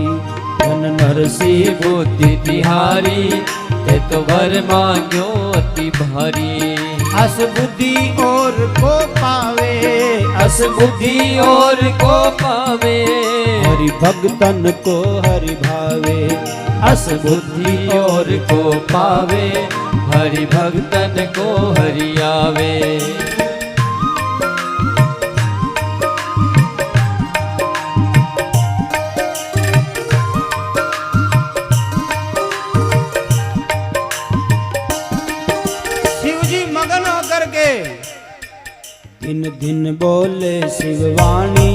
धन नरसी बुद्धि तिहारी, ते तो वर मांग्यो अति भारी। अस बुद्धि और को पावे, अस बुद्धि और को पावे, हरि भगतन को हरि भावे। अस बुद्धि और को पावे, हरि भगतन को हरि आवे। शिवजी मगन होकर के दिन दिन बोले शिववाणी,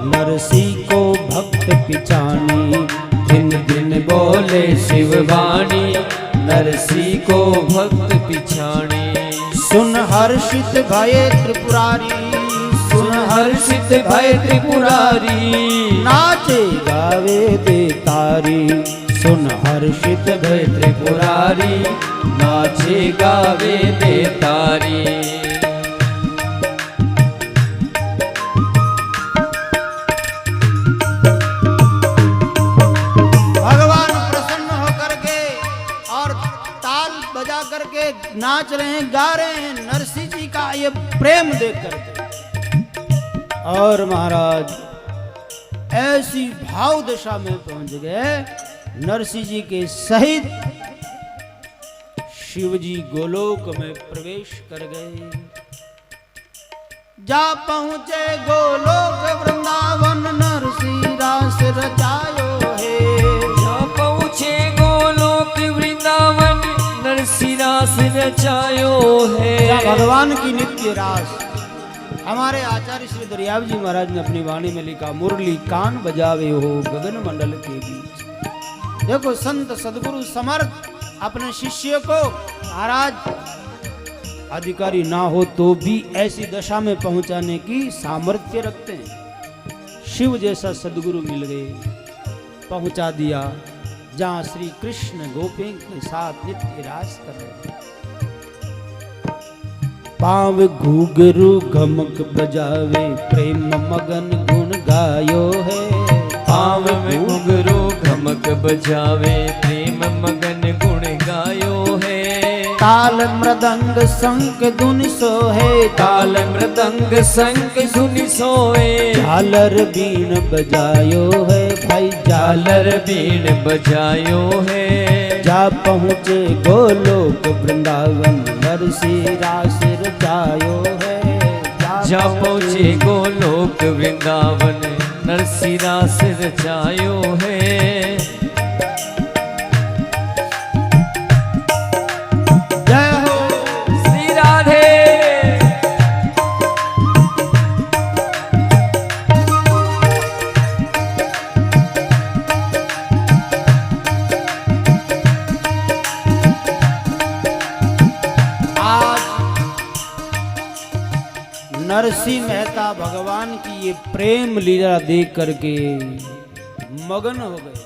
नरसी को भक्त पिछानी। दिन दिन बोले शिववाणी, नरसी को भक्त पिछाणी। सुन हर्षित भय त्रिपुरारी, सुन हर्षित भय त्रिपुरारी, नाचे गावे दे तारी। सुन हर्षित भय त्रिपुरारी, नाचे गावे दे तारी। भगवान प्रसन्न होकर के और ताल बजा करके नाच रहे हैं, गा रहे हैं नरसिंह जी का ये प्रेम देख करके। और महाराज ऐसी भाव दशा में पहुंच गए, नरसिंह जी के सहित शिव जी गोलोक में प्रवेश कर गए। जा पहुंचे गोलोक वृंदावन, नरसिंह रास रचायो है। जा पहुँचे गोलोक वृंदावन, नरसिंह रास रचायो है। जा भगवान की नित्य रास। हमारे आचार्य श्री दरियाव जी महाराज ने अपनी वाणी में लिखा, मुरली कान बजावे हो गगन मंडल के बीच। देखो संत सदगुरु समर्थ अपने शिष्य को, महाराज अधिकारी ना हो तो भी ऐसी दशा में पहुंचाने की सामर्थ्य रखते हैं। शिव जैसा सदगुरु मिल गए, पहुंचा दिया जहां श्री कृष्ण गोपियों के साथ नित्य रास कर रहे हैं। पाव घुघरू गमक बजावे, प्रेम मगन गुण गायो है। पाव में घुंघरू गमक बजावे, प्रेम मगन गुण गायो है। ताल मृदंग शंख धुन सोहे, ताल मृदंग शंख धुन सोए। झालर बीन बजायो है भाई, झालर बीन बजायो है। जा पहुँचे गोलोक वृंदावन, नरसिंह रास रचायो है। जा पहुँचे गोलोक वृंदावन, नरसिंह रास रचायो है। जय हो श्री राधे। नरसिंह मेहता भगवान की ये प्रेम लीला देख करके मगन हो गए।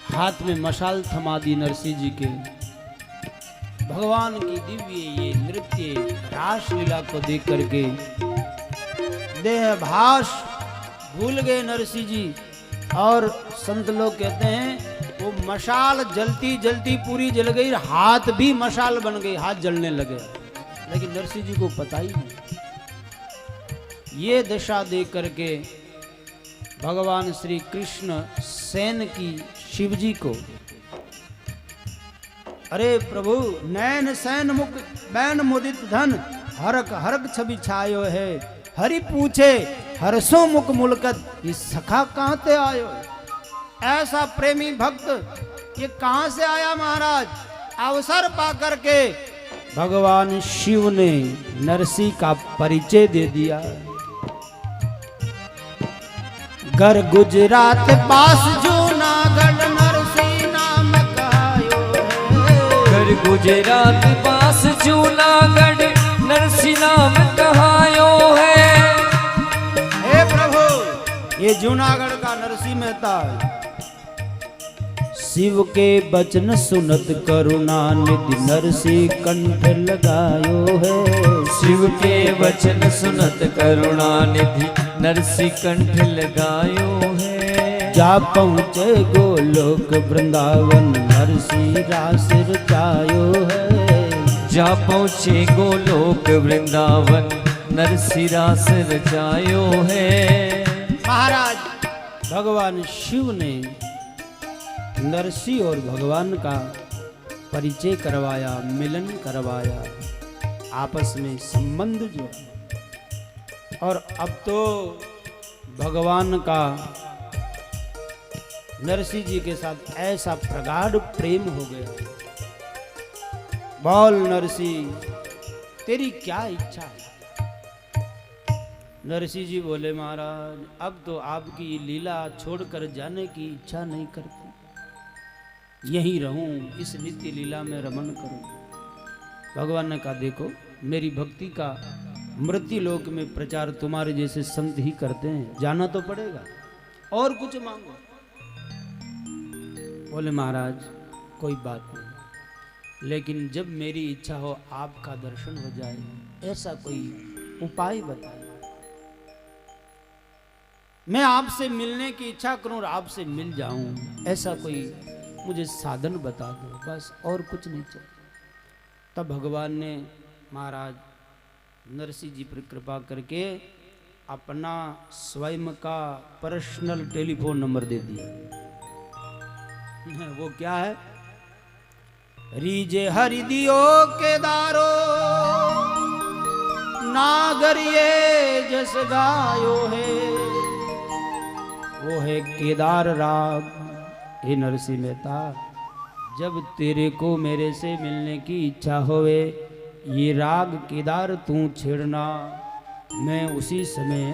हाथ में मशाल थमा दी नरसिंह जी के। भगवान की दिव्य ये नृत्य रास लीला को देख करके देह भाष भूल गए नरसिंह जी। और संत लोग कहते हैं वो मशाल जलती जलती पूरी जल गई, हाथ भी मशाल बन गई, हाथ जलने लगे। लेकिन नरसिंह जी को पता ही नहीं। ये दशा देख करके भगवान श्री कृष्ण सेन की शिव जी को, अरे प्रभु नैन सैन मुख बैन मुदित धन, हरक हरक छवि छायो है। हरि पूछे हरसो मुख मुलकत, ये सखा कहाँ से आयो। ऐसा प्रेमी भक्त ये कहाँ से आया महाराज। अवसर पा करके भगवान शिव ने नरसिंह का परिचय दे दिया। घर गुजरात पास जूनागढ़, नरसिंह नाम कहायो है। घर गुजरात पास जूनागढ़, नरसिंह नाम कहायो है। हे प्रभु ये जूनागढ़ का नरसिंह मेहता है। शिव के वचन सुनत करुणा निधि नरसी कंठ लगायो है। शिव के वचन सुनत करुणा निधि नरसी कंठ लगायो है। जा पहुँचे गोलोक वृंदावन नरसी रास रचायो है। जा पहुँचे गोलोक वृंदावन नरसी रास रचायो है। महाराज भगवान शिव ने नरसी और भगवान का परिचय करवाया, मिलन करवाया, आपस में संबंध जोड़ा। और अब तो भगवान का नरसी जी के साथ ऐसा प्रगाढ़ प्रेम हो गया। बोल नरसी, तेरी क्या इच्छा है? नरसी जी बोले, महाराज अब तो आपकी लीला छोड़कर जाने की इच्छा नहीं करती, यहीं रहूं, इस नित्य लीला में रमन करूं। भगवान ने कहा, देखो मेरी भक्ति का मृत्यु लोक में प्रचार तुम्हारे जैसे संत ही करते हैं, जाना तो पड़ेगा, और कुछ मांगो। बोले, महाराज कोई बात नहीं, लेकिन जब मेरी इच्छा हो आपका दर्शन हो जाए, ऐसा कोई उपाय बताए। मैं आपसे मिलने की इच्छा करूं और आपसे मिल जाऊं, ऐसा कोई मुझे साधन बता दो, बस, और कुछ नहीं चाहिए। तब भगवान ने महाराज नरसिंह जी पर कृपा करके अपना स्वयं का पर्सनल टेलीफोन नंबर दे दिया। वो क्या है? रीजे हरि दियो केदारो नागरिये जस गायो है। वो है केदार राग। हे नरसिंह मेहता, जब तेरे को मेरे से मिलने की इच्छा होवे, ये राग केदार तू छेड़ना, मैं उसी समय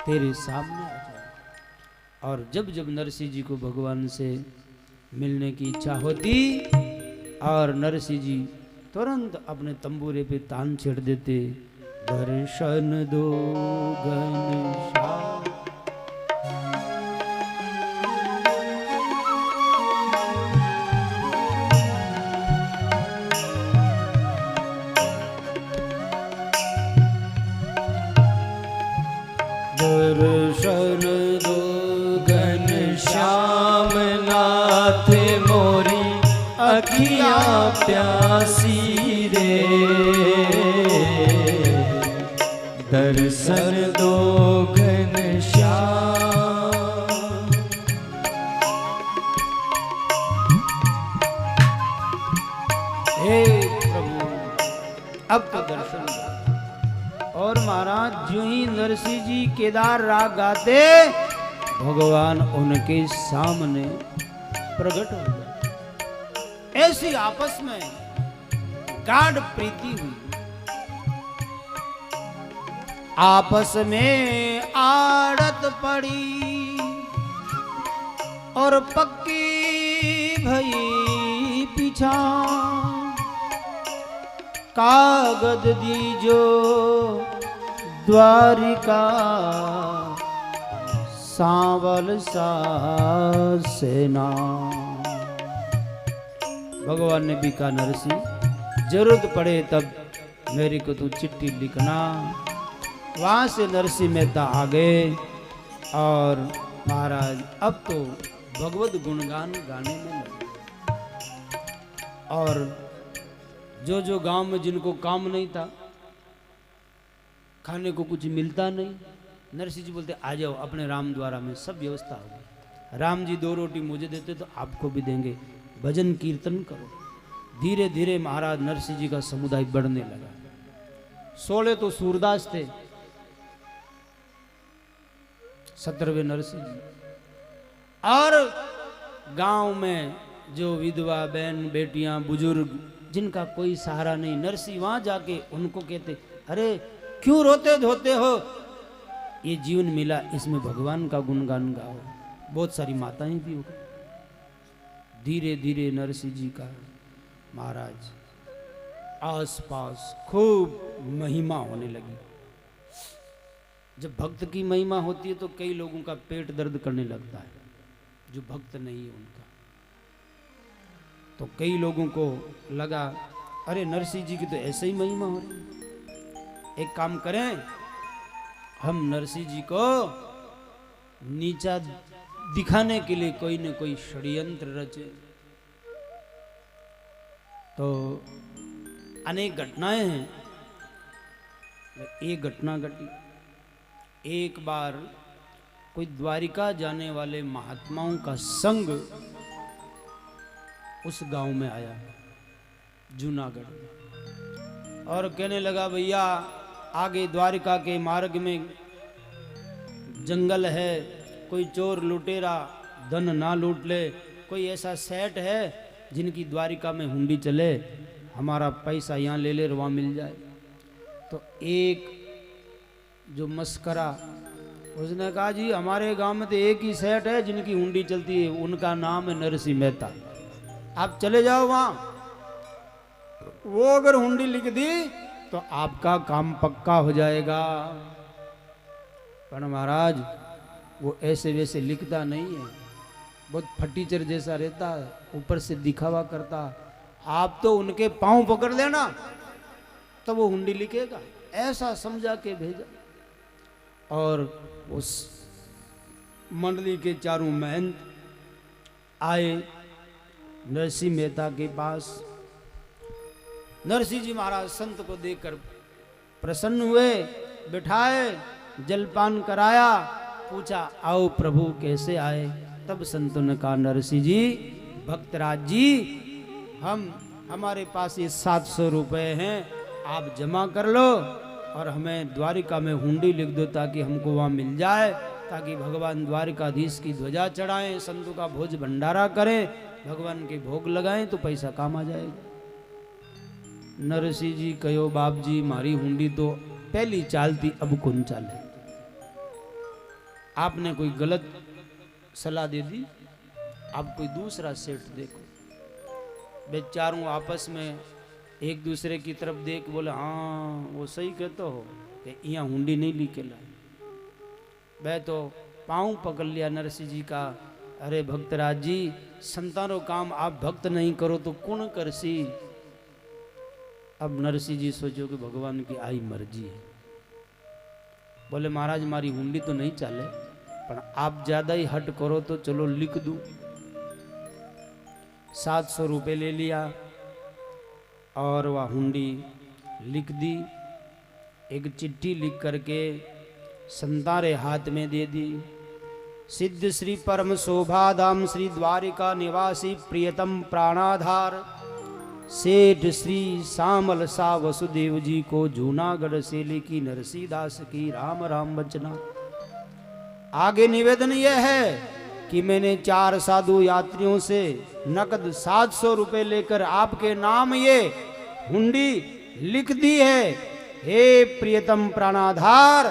तेरे सामने आ जाऊं। और जब जब नरसिंह जी को भगवान से मिलने की इच्छा होती और नरसिंह जी तुरंत अपने तंबूरे पे तान छेड़ देते, दर्शन दो घनश्याम। दर्शन दो घनश्याम नाथ मोरी अखिया प्यासी रे। दर्शन दो घनश्याम। हे प्रभु, अब तो दर्शन दो। और महाराज जो ही नरसिंह जी केदार राग गाते, भगवान उनके सामने प्रकट हो गए। ऐसी आपस में गाढ़ प्रीति हुई, आपस में आड़त पड़ी और पक्की भई पीछा। कागद दीजो द्वारिका सांवल सा सेना। भगवान ने भी कहा, नरसिंह जरूरत पड़े तब मेरे को तू चिट्ठी लिखना। वहां से नरसिंह मेहता आ गए और महाराज अब तो भगवत गुणगान गाने में लगे। और जो जो गांव में जिनको काम नहीं था, खाने को कुछ मिलता नहीं, नरसिंह जी बोलते, आ जाओ, अपने राम द्वारा में सब व्यवस्था होगी। राम जी 2 रोटी मुझे देते तो आपको भी देंगे, भजन कीर्तन करो। धीरे धीरे महाराज नरसिंह जी का समुदाय बढ़ने लगा। 16 तो सूरदास थे, 17वें नरसिंह जी। और गांव में जो विधवा बहन बेटियां बुजुर्ग जिनका कोई सहारा नहीं, नरसिंह वहां जाके उनको कहते, अरे क्यों रोते धोते हो, ये जीवन मिला, इसमें भगवान का गुणगान गाओ। बहुत सारी माताएं भी हो गई। धीरे धीरे नरसिंह जी का महाराज आसपास खूब महिमा होने लगी। जब भक्त की महिमा होती है तो कई लोगों का पेट दर्द करने लगता है। जो भक्त नहीं है उनका। तो कई लोगों को लगा अरे नरसिंह जी की तो ऐसे ही महिमा हो रही है, एक काम करें हम नरसिंह जी को नीचा दिखाने के लिए कोई न कोई षड्यंत्र रचे। तो अनेक घटनाएं हैं। एक घटना घटी, एक बार कोई द्वारिका जाने वाले महात्माओं का संग उस गांव में आया, जूनागढ़ में, और कहने लगा भैया आगे द्वारिका के मार्ग में जंगल है, कोई चोर लुटेरा धन ना लूट ले, कोई ऐसा सेठ है जिनकी द्वारिका में हुंडी चले, हमारा पैसा यहाँ ले ले और वहाँ मिल जाए। तो एक जो मस्करा उसने कहा जी हमारे गांव में तो एक ही सेठ है जिनकी हुंडी चलती है, उनका नाम है नरसिंह मेहता, आप चले जाओ वहां, वो अगर हुंडी लिख दी तो आपका काम पक्का हो जाएगा। पर महाराज वो ऐसे वैसे लिखता नहीं है, बहुत फटीचर जैसा रहता है, ऊपर से दिखावा करता। आप तो उनके पांव पकड़ लेना तो वो हुंडी लिखेगा, ऐसा समझा के भेजा। और उस मंडली के चारों महंत आए नरसिंह मेहता के पास। नरसिंह जी महाराज संत को देखकर प्रसन्न हुए, बिठाए, जलपान कराया, पूछा आओ प्रभु कैसे आए। तब संतों ने कहा नरसिंह जी भक्तराज जी हमारे पास ये 700 रुपए हैं, आप जमा कर लो और हमें द्वारिका में हुंडी लिख दो ताकि हमको वहाँ मिल जाए, ताकि भगवान द्वारिकाधीश की ध्वजा चढ़ाएं, संतों का भोज भंडारा करें, भगवान के भोग लगाएं तो पैसा काम आ जाएगा। नरसिंह जी कहो बाप जी मारी हुंडी तो पहली चालती अब कौन चाले, आपने कोई गलत सलाह दे दी, आप कोई दूसरा सेठ देखो। बेचारों आपस में एक दूसरे की तरफ देख बोले हाँ वो सही कहते हो कि यहाँ हुंडी नहीं लिखे लाए। वह तो पाँव पकड़ लिया नरसिंह जी का, अरे भक्तराज जी संतानो काम आप भक्त नहीं करो तो कौन करसी। अब नरसिंह जी सोचो कि भगवान की आई मर्जी है। बोले महाराज मारी हुंडी तो नहीं चाले, पर आप ज्यादा ही हट करो तो चलो लिख दूं। 700 रुपये ले लिया और वह हुंडी लिख दी। एक चिट्ठी लिख करके संतारे हाथ में दे दी। सिद्ध श्री परम शोभाधाम श्री द्वारिका निवासी प्रियतम प्राणाधार सेठ श्री श्यामल सा वसुदेव जी को जूनागढ़ से लिखी नरसिंह दास की राम राम बचना। आगे निवेदन यह है कि मैंने 4 साधु यात्रियों से नकद 700 रुपए लेकर आपके नाम ये हुंडी लिख दी है। हे प्रियतम प्राणाधार,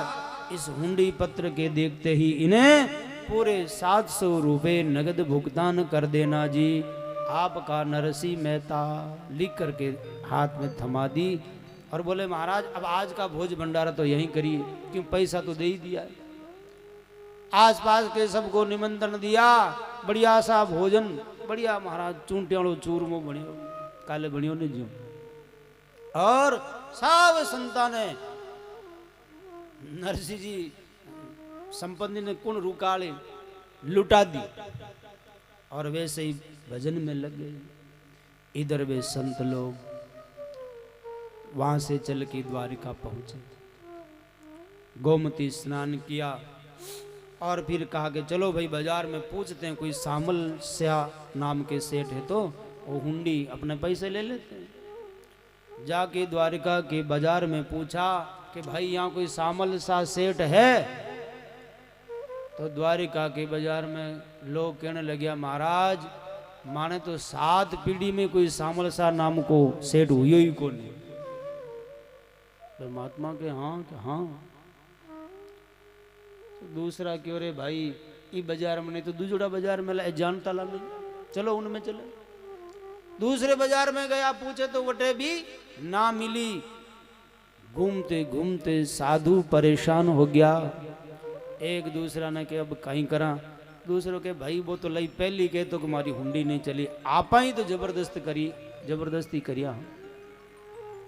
इस हुंडी पत्र के देखते ही इन्हें पूरे 700 रुपए नगद भुगतान कर देना जी। आपका नरसिंह मेहता लिख करके हाथ में थमा दी और बोले महाराज अब आज का भोज भंडारा तो यहीं करिए, क्यों पैसा तो दे ही दिया है। आसपास के सबको निमंत्रण दिया, बढ़िया सा भोजन, बढ़िया महाराज चूंटियाड़ो चूरमो बनियो काले बनियो ने जियो। और सब संता ने नरसिंह जी संपत्ति ने कुण रुकाले लुटा दी और वैसे ही भजन में लग गए। इधर वे संत लोग वहां से चल के द्वारिका पहुंचे, गोमती स्नान किया और फिर कहा कि चलो भाई बाजार में पूछते हैं, कोई सामल स्याह नाम के सेठ है तो वो हुंडी अपने पैसे ले लेते हैं। जाके द्वारिका के बाजार में पूछा कि भाई यहाँ कोई सामल सा सेठ है, तो द्वारिका के बाजार में लोग कहने लगे महाराज माने तो 7 पीढ़ी में कोई सामल सा नाम को सेठ हुई ही को नहीं। परमात्मा के हाँ तो दूसरा क्यों रे भाई ये बाजार में नहीं तो दूसरा बाजार में लाए जानता ला नहीं, चलो उनमें चले। दूसरे बाजार में गया, पूछे तो वटे भी ना मिली। घूमते घूमते साधु परेशान हो गया। एक दूसरा ने कि अब कहीं करा, दूसरों के भाई वो तो लई पहली के तो तुम्हारी हुंडी नहीं चली, आपा ही तो जबरदस्ती करिया,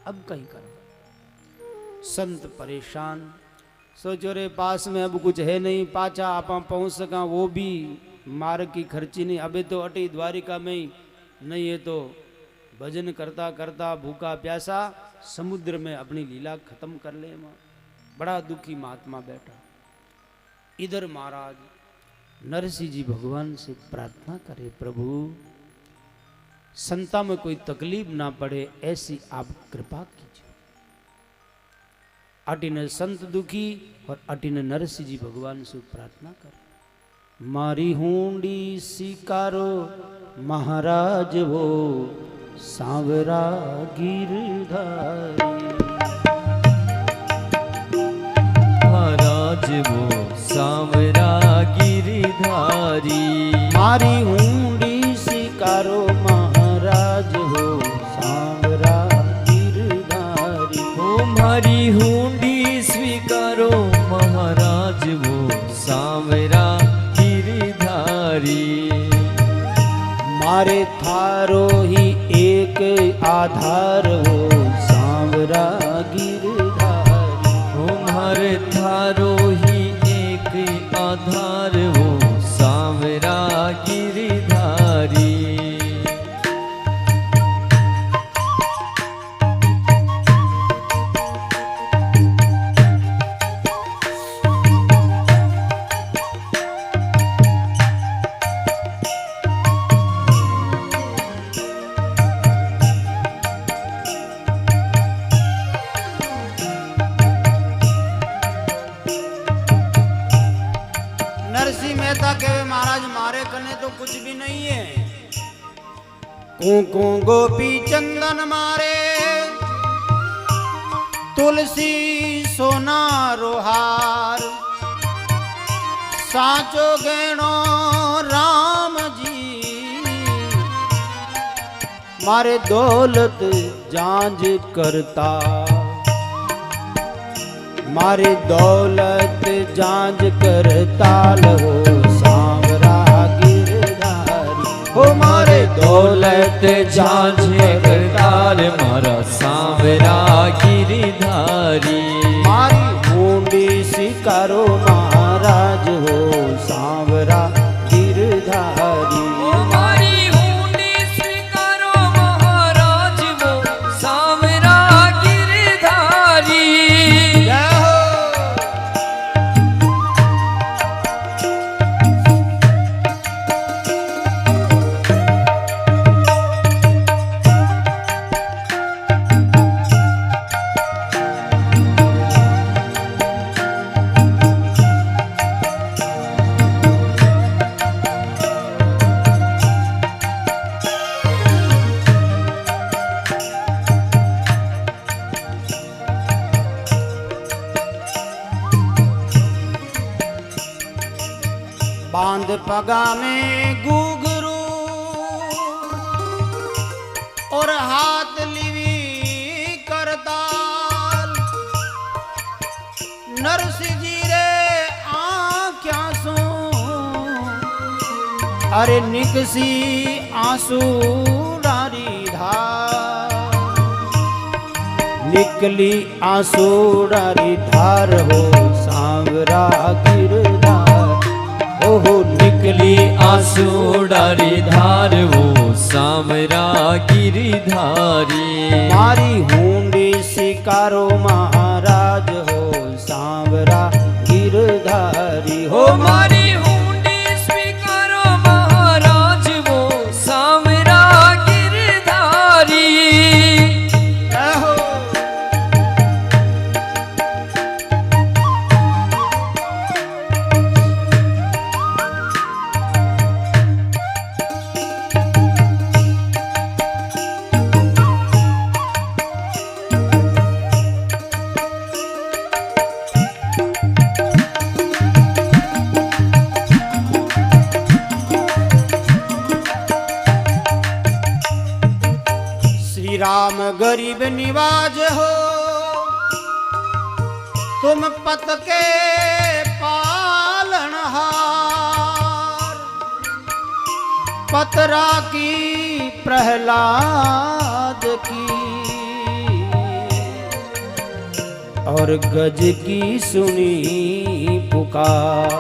अब कहीं करो। संत परेशान, सोचो रे पास में अब कुछ है नहीं, पाछा आप पहुंच सका वो भी मार्ग की खर्ची नहीं, अबे तो अटी द्वारिका में ही नहीं है तो भजन करता करता भूखा प्यासा समुद्र में अपनी लीला खत्म कर ले। बड़ा दुखी महात्मा बैठा। इधर महाराज नरसिंह जी भगवान से प्रार्थना करे, प्रभु संता में कोई तकलीफ ना पड़े ऐसी आप कृपा कीजिए। अटिन संत दुखी और अटिन नरसिंह जी भगवान से प्रार्थना करे। मारी हुंडी सिकारो महाराज वो सांवरा गिरधारी, महाराज वो सांवरा गिरधारी। मारी हुंडी सिकारो महाराज हो सांवरा गिरधारी। हो मारी हुंडी स्वीकारो महाराज वो सांवरा गिरधारी। मारे थारो ही एक आधार हो सांवरा गिरधारी। हो मारे थारो ही एक आधार हो सांवरा गिरधारी। नरसिंह मेहता कहे महाराज मारे कने तो कुछ भी नहीं है। कुंकु गोपी चंदन मारे तुलसी सोना रोहार, साचो गणो राम जी मारे दौलत जांच करता। मारे दौलत जांच करताल हो सांवरा गिरधारी। हो मारे दौलत जांच करताल मारा सांवरा गिरधारी। मारी हुंडी सिकारो महाराज हो सांवरा गिरधारी। मारी हुंडी स्वीकारो महाराज वो सांवरा गिरधारी। बांध पगा में घुघरू और हाथ लिवी करताल। नरसिंह जी रे आँख्या सो अरे निकसी आंसू डारी धार। निकली आंसू डारी धार हो सांवरा गिरधार। ओहो निकली आंसू डारी धार वो सांवरा गिरधारी। मारी हुंडी सिकारो महाराज हो सांवरा गिरधारी। हो मारी हुंडी स्वीकारो महाराज वो सांवरा गिरधारी। हो राम गरीब निवाज हो तुम पत के पालनहार। पतरा की प्रहलाद की और गज की सुनी पुकार।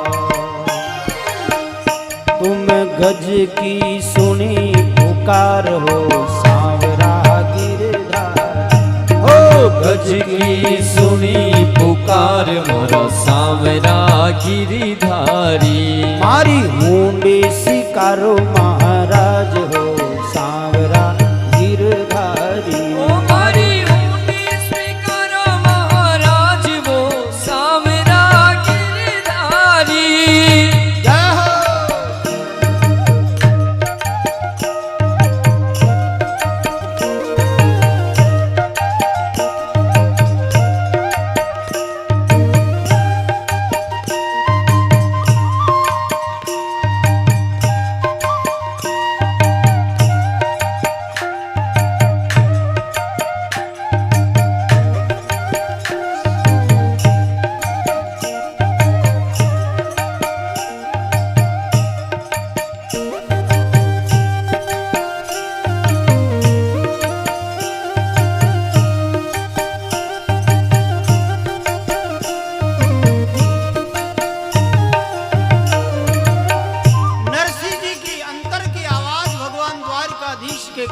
तुम गज की सुनी पुकार हो सांवरा गिरधार। हो गज की सुनी पुकार मोरा सांवरा गिरधारी। मारी हुंडी सिकारो महाराज हो सांवरा गिरधारी। ओ मारी हुंडी स्वीकारो महाराज वो सांवरा गिरधारी। जय हो।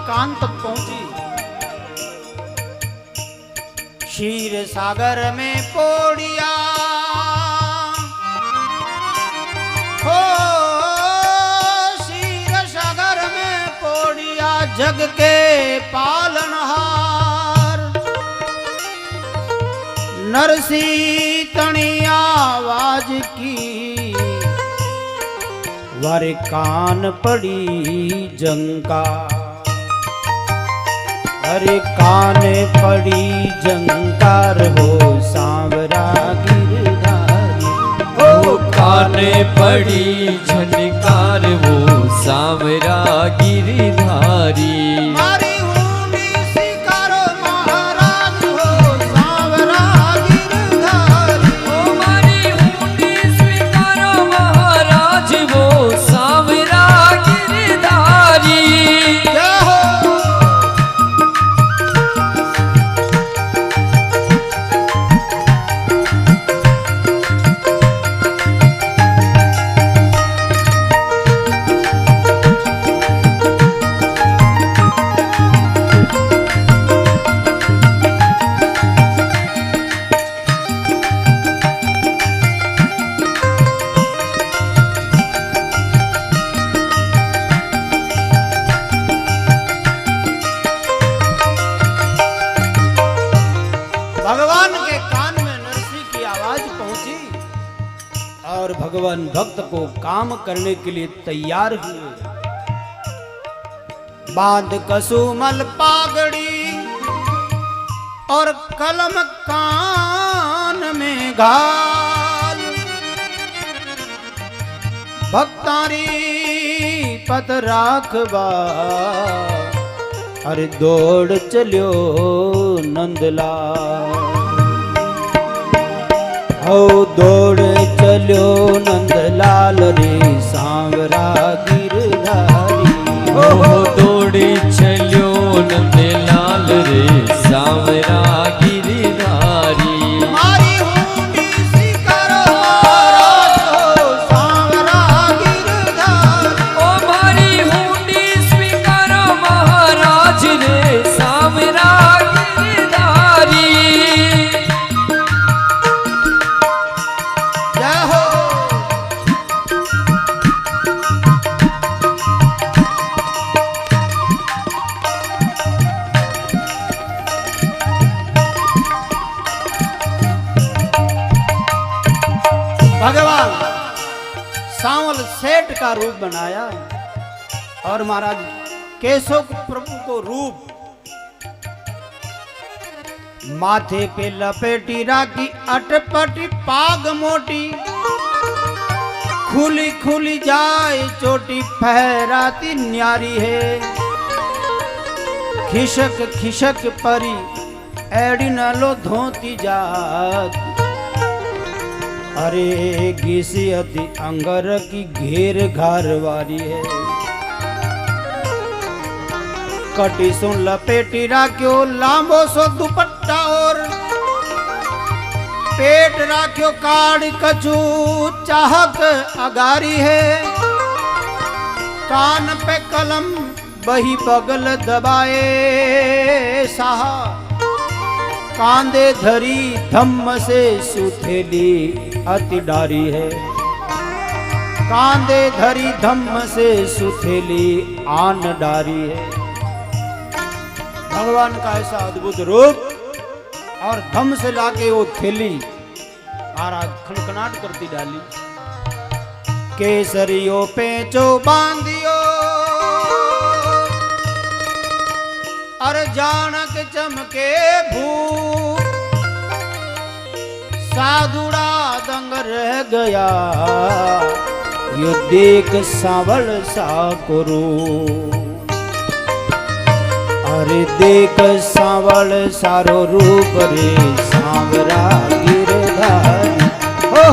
कान तक पहुंची। क्षीर सागर में पोड़िया हो, क्षीर सागर में पोड़िया जग के पालनहार। नरसी तणी आवाज की वारे कान पड़ी जंका। अरे कान पड़ी जंकार हो सांवरा गिरधारी। ओ कान पड़ी झनकार वो सांवरा गिरधारी। मारी हुंडी सिकारो महाराज हो सांवरा गिरधारी। ओ मारी हुंडी स्वीकारो महाराज वो सांवरा गिरधारी। जय हो। भगवान के कान में नरसी की आवाज पहुंची और भगवान भक्त को काम करने के लिए तैयार हुए। बांध कसुमल पागड़ी और कलम कान में घाल। भक्तारी पत राखबा अरे दौड़ चलियो नंदलाल। हो दौड़ चलियो नंदलाल रे सांवरा गिरधारी। हो दौड़ चलियो नंदलाल रे सांवरा गिरधारी। मारी हुंडी सिकारो महाराज हो सांवरा गिरधारी। ओ मारी हुंडी स्वीकारो महाराज रे सांवरा गिरधारी। जय हो। भगवान सांवल सेठ का रूप बनाया और महाराज केशव प्रभु को रूप माथे पे लपेटी राखी अटपटी पाग मोटी। खुली खुली जाए चोटी फहराती न्यारी है। खिशक खिशक परी एड़ी न लो धोती जात। अरे घिसी अति अंगर की घेर घार वारी है। कटी सुन लपेटी राख्यो लांबो सो दुपट्टा और पेट राख्यो काड़ कछु चाहक अगारी है। कान पे कलम बही बगल दबाए साहा कांदे धरी धम्म से सुथेली अति डारी है। कांदे धरी धम्म से सुथेली आन डारी है। भगवान का ऐसा अद्भुत रूप और धम से लाके वो थैली महाराज खनखनाट करती डाली। केसरियो पेचो बांधियो और जानक चमके भूप साधुड़ा दंग रह गया यो देख सावल सा करो। अरे देख सावल सारो रूप रे सांवरा गिरधारी।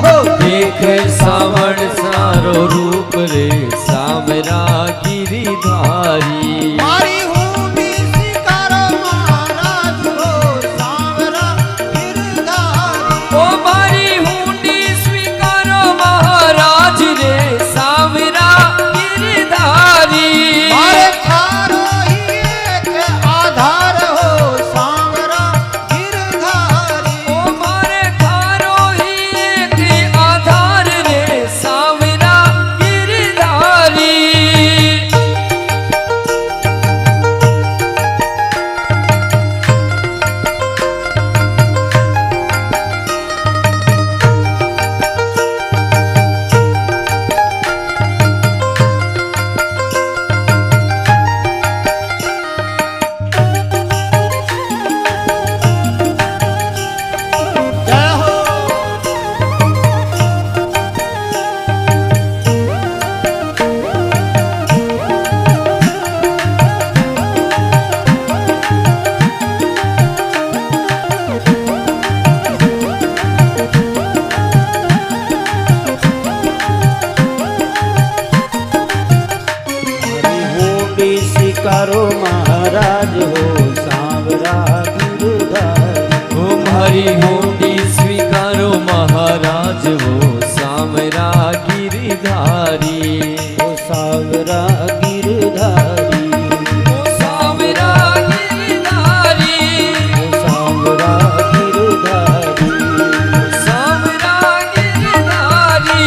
हो देख सावल सारो रूप रे सांवरा गिरधारी। मारी हुंडी शिकारो महाराज हो सांवरा गिरधारी। ओ मारी हुंडी स्वीकारो महाराज रे सांवरा गिरधारी। मारे थारो ही एक आधार हो सांवरा गिरधारी। ओ मारे थारो ही एक आधार रे सांवरा गिरधारी। जय हो हुंडी शिकारो महाराज हो सांवरा गिरधारी। ओ मारी हुंडी स्वीकारो महाराज वो सांवरा गिरधारी। ओ सांवरा गिरधारी। ओ सांवरा गिरधारी। ओ सांवरा गिरधारी। सांवरा गिरधारी।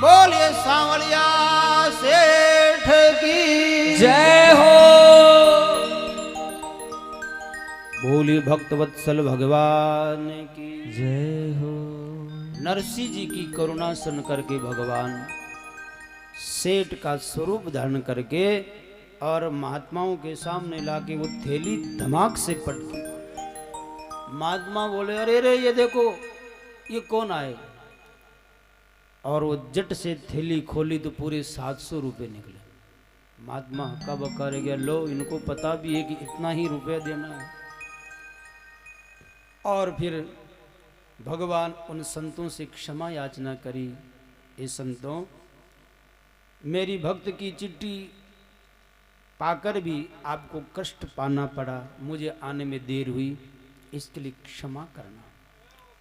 बोलिए सांवलिया सेठ की जय हो। बोलिए भक्तवत्सल भगवान की जय हो। नरसिंह जी की करुणा सुन करके भगवान सेठ का स्वरूप धारण करके और महात्माओं के सामने लाके वो थैली धमाक से पटकी। महात्मा बोले अरे रे ये देखो ये कौन आए। और वो जट से थैली खोली तो पूरे 700 रुपये निकले। महात्मा हक्का बक्का रह गया, लो इनको पता भी है कि इतना ही रुपया देना है। और फिर भगवान उन संतों से क्षमा याचना करी। ये संतों मेरी भक्त की चिट्ठी पाकर भी आपको कष्ट पाना पड़ा, मुझे आने में देर हुई, इसके लिए क्षमा करना।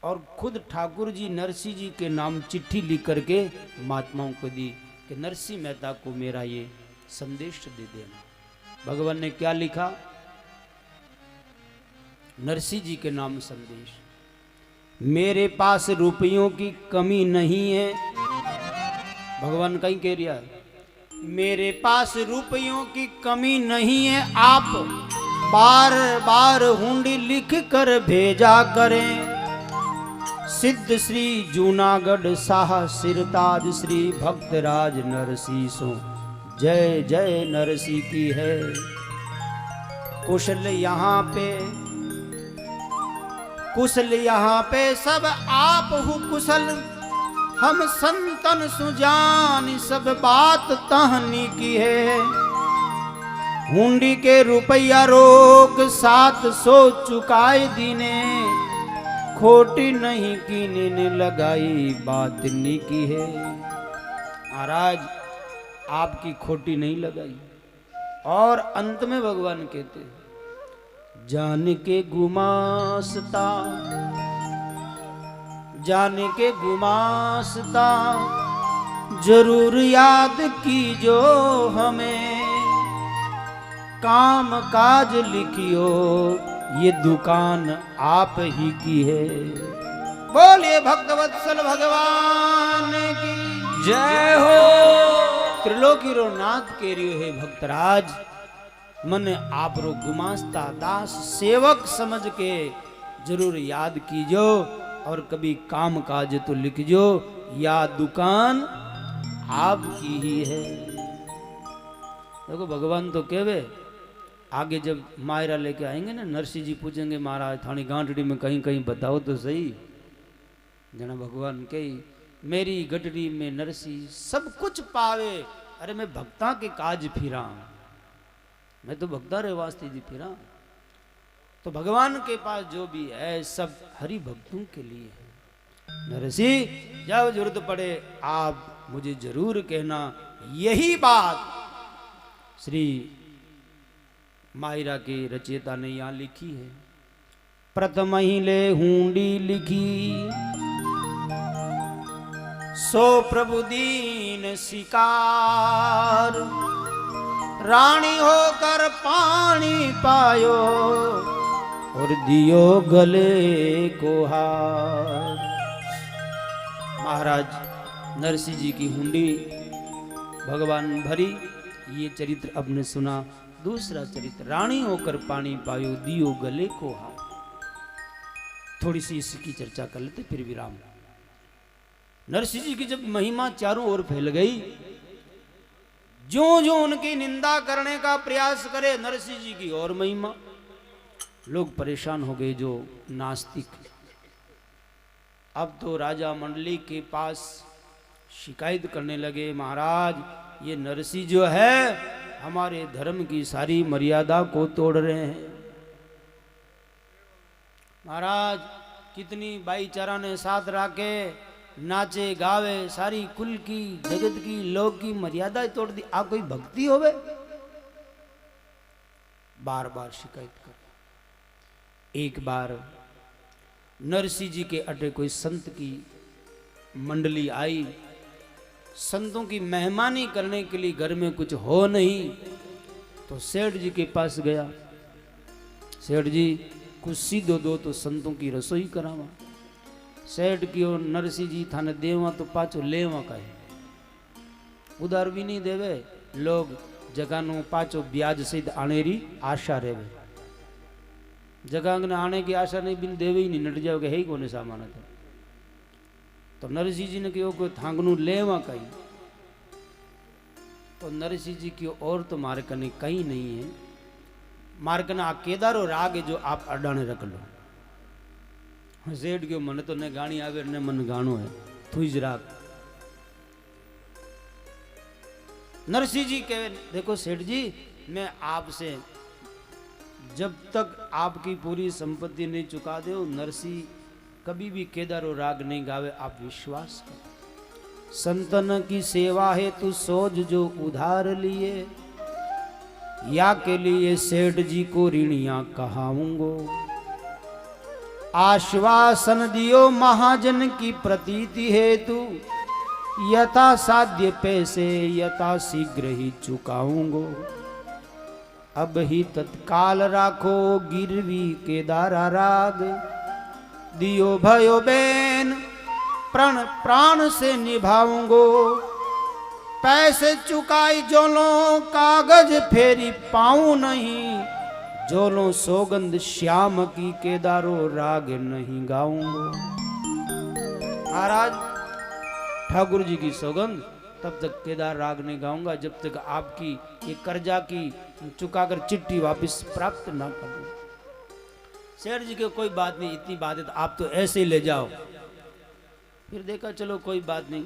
और खुद ठाकुर जी नरसिंह जी के नाम चिट्ठी लिख करके महात्माओं को दी कि नरसिंह मेहता को मेरा ये संदेश दे देना। भगवान ने क्या लिखा? नरसिंह जी के नाम संदेश। मेरे पास रुपयों की कमी नहीं है। भगवान कहीं कह रहा है मेरे पास रुपयों की कमी नहीं है, आप बार बार हुंडी लिख कर भेजा करें। सिद्ध श्री जूनागढ़ साह सिरताज श्री भक्तराज नरसिंह सो जय जय नरसिंह की है। कुशल यहाँ पे सब आप हो कुशल, हम संतन सुजान सब बात तहनी की है। हुंडी के रुपया रोक 700 चुकाए दीने, खोटी नहीं कीने ने लगाई बात नी की है। महाराज आपकी खोटी नहीं लगाई, और अंत में भगवान कहते हैं जान के गुमासता, जान के गुमासता जरूर याद कीजो हमें, काम काज लिखियो ये दुकान आप ही की है। बोलिए भक्तवत्सल भगवान की जय हो। त्रिलोकी रो नाथ केरियो है भक्तराज, मन आप रो गुमास्ता दास सेवक समझ के जरूर याद कीजो, और कभी काम काज तो लिखजो या दुकान आपकी ही है। देखो भगवान तो कहवे आगे जब मायरा लेके आएंगे ना, नरसिंह जी पूछेंगे महाराज थानी गांठड़ी में कहीं कहीं बताओ तो सही। जना भगवान कही मेरी गठड़ी में नरसिंह सब कुछ पावे, अरे मैं भक्ता के काज फिरा, मैं तो भक्ता रे वास्ते जी फिरा। तो भगवान के पास जो भी है सब हरि भक्तों के लिए है। नरसिंह जब जरूरत पड़े आप मुझे जरूर कहना। यही बात श्री मायरा के रचयिता ने यहाँ लिखी है। प्रथम ही ले हुंडी लिखी, सो प्रभु दीन शिकार, रानी होकर पानी पायो और दियो गले को हार। महाराज नरसिंह जी की हुंडी भगवान भरी, ये चरित्र आपने सुना। दूसरा चरित्र रानी होकर पानी पायो दियो गले को हार। थोड़ी सी इसकी चर्चा कर लेते फिर विराम। नरसिंह जी की जब महिमा चारों ओर फैल गई, जो जो उनकी निंदा करने का प्रयास करे नरसिंह जी की और महिमा, लोग परेशान हो गए जो नास्तिक। अब तो राजा मंडली के पास शिकायत करने लगे, महाराज ये नरसिंह जो है हमारे धर्म की सारी मर्यादा को तोड़ रहे हैं। महाराज कितनी भाईचारा ने साथ रखे, नाचे गावे, सारी कुल की जगत की लोग की मर्यादा तोड़ दी। आप कोई भक्ति होवे? बार बार शिकायत कर। एक बार नरसिंह जी के अटे कोई संत की मंडली आई, संतों की मेहमानी करने के लिए घर में कुछ हो नहीं, तो सेठ जी के पास गया। सेठ जी कुछ सीधो दो तो संतों की रसोई करावा। सेठ की और नरसिंह जी थाने देवा तो पाछो लेवा का है, उधार भी नहीं देवे। लोग जगह नो पाछो ब्याज सहित आनेरी आशा रेवे, जगह ने आने की आशा नहीं बिन देवे ही नहीं, नट जाओगे है ही कोने सामान था। तो नरसिंह जी ने कहो को थांगनू लेवा कहीं, तो नरसिंह जी की और तो मारे कने कहीं नहीं है, मारे कने आ केदारो राग है जो आप अडाने रख लो। सेठ क्यों मन तो ने गाणी आवे ने मन गाणो है थुज राग। नरसिंह जी कहे देखो सेठ जी, मैं आपसे जब तक आपकी पूरी संपत्ति नहीं चुका दे नरसिंह कभी भी केदारो राग नहीं गावे, आप विश्वास करो। संतन की सेवा है तू सोच जो उधार लिए, या के लिए सेठ जी को ऋणिया कहाऊंगो। आश्वासन दियो महाजन की प्रतीति हेतु, यथा साध्य पैसे यथा शीघ्र ही चुकाऊंगो। अब ही तत्काल राखो गिरवी केदारा राग, दियो भयो बेन प्रण प्राण से निभाऊंगो। पैसे चुकाई जोलो कागज फेरी पाऊं नहीं, जोलो सौगंध श्याम की केदारो राग नहीं गाऊंगो। महाराज ठाकुर जी की सौगंध तब तक केदार राग नहीं गाऊंगा जब तक आपकी ये कर्जा की चुकाकर चिट्ठी वापस प्राप्त ना करूं। सेठ जी के कोई बात नहीं, इतनी बात है तो आप तो ऐसे ही ले जाओ। फिर देखा चलो कोई बात नहीं,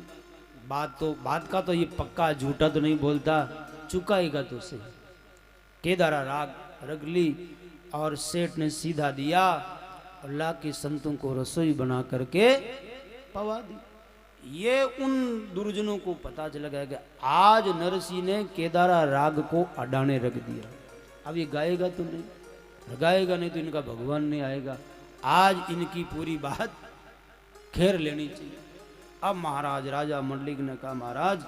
बात का तो ये पक्का झूठा तो नहीं बोलता, चुकाएगा तो सही। केदारा राग रख ली और सेठ ने सीधा दिया और ला के संतों को रसोई बना करके पवा दी। ये उन दुर्जनों को पता चल गया कि आज नरसिंह ने केदारा राग को अडाने रख दिया। अब ये गाएगा तो नहीं, गाएगा नहीं तो इनका भगवान नहीं आएगा। आज इनकी पूरी बात खेर लेनी चाहिए। अब महाराज राजा मंडलिक ने कहा, महाराज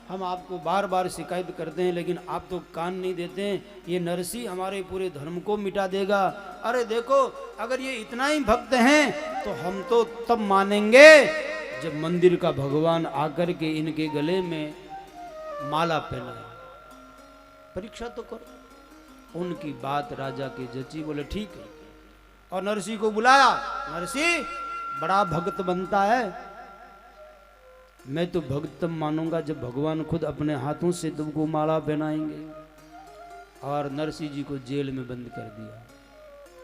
हम आपको बार बार शिकायत करते हैं लेकिन आप तो कान नहीं देते हैं। ये नरसिंह हमारे पूरे धर्म को मिटा देगा। अरे देखो, अगर ये इतना ही भक्त हैं तो हम तो तब मानेंगे जब मंदिर का भगवान आकर के इनके गले में माला पहनाए। परीक्षा तो करो। उनकी बात राजा के जची, बोले ठीक है। और नरसिंह को बुलाया। नरसिंह बड़ा भक्त बनता है, मैं तो भक्त तब मानूंगा जब भगवान खुद अपने हाथों से तुमको माला पहनाएंगे। और नरसिंह जी को जेल में बंद कर दिया।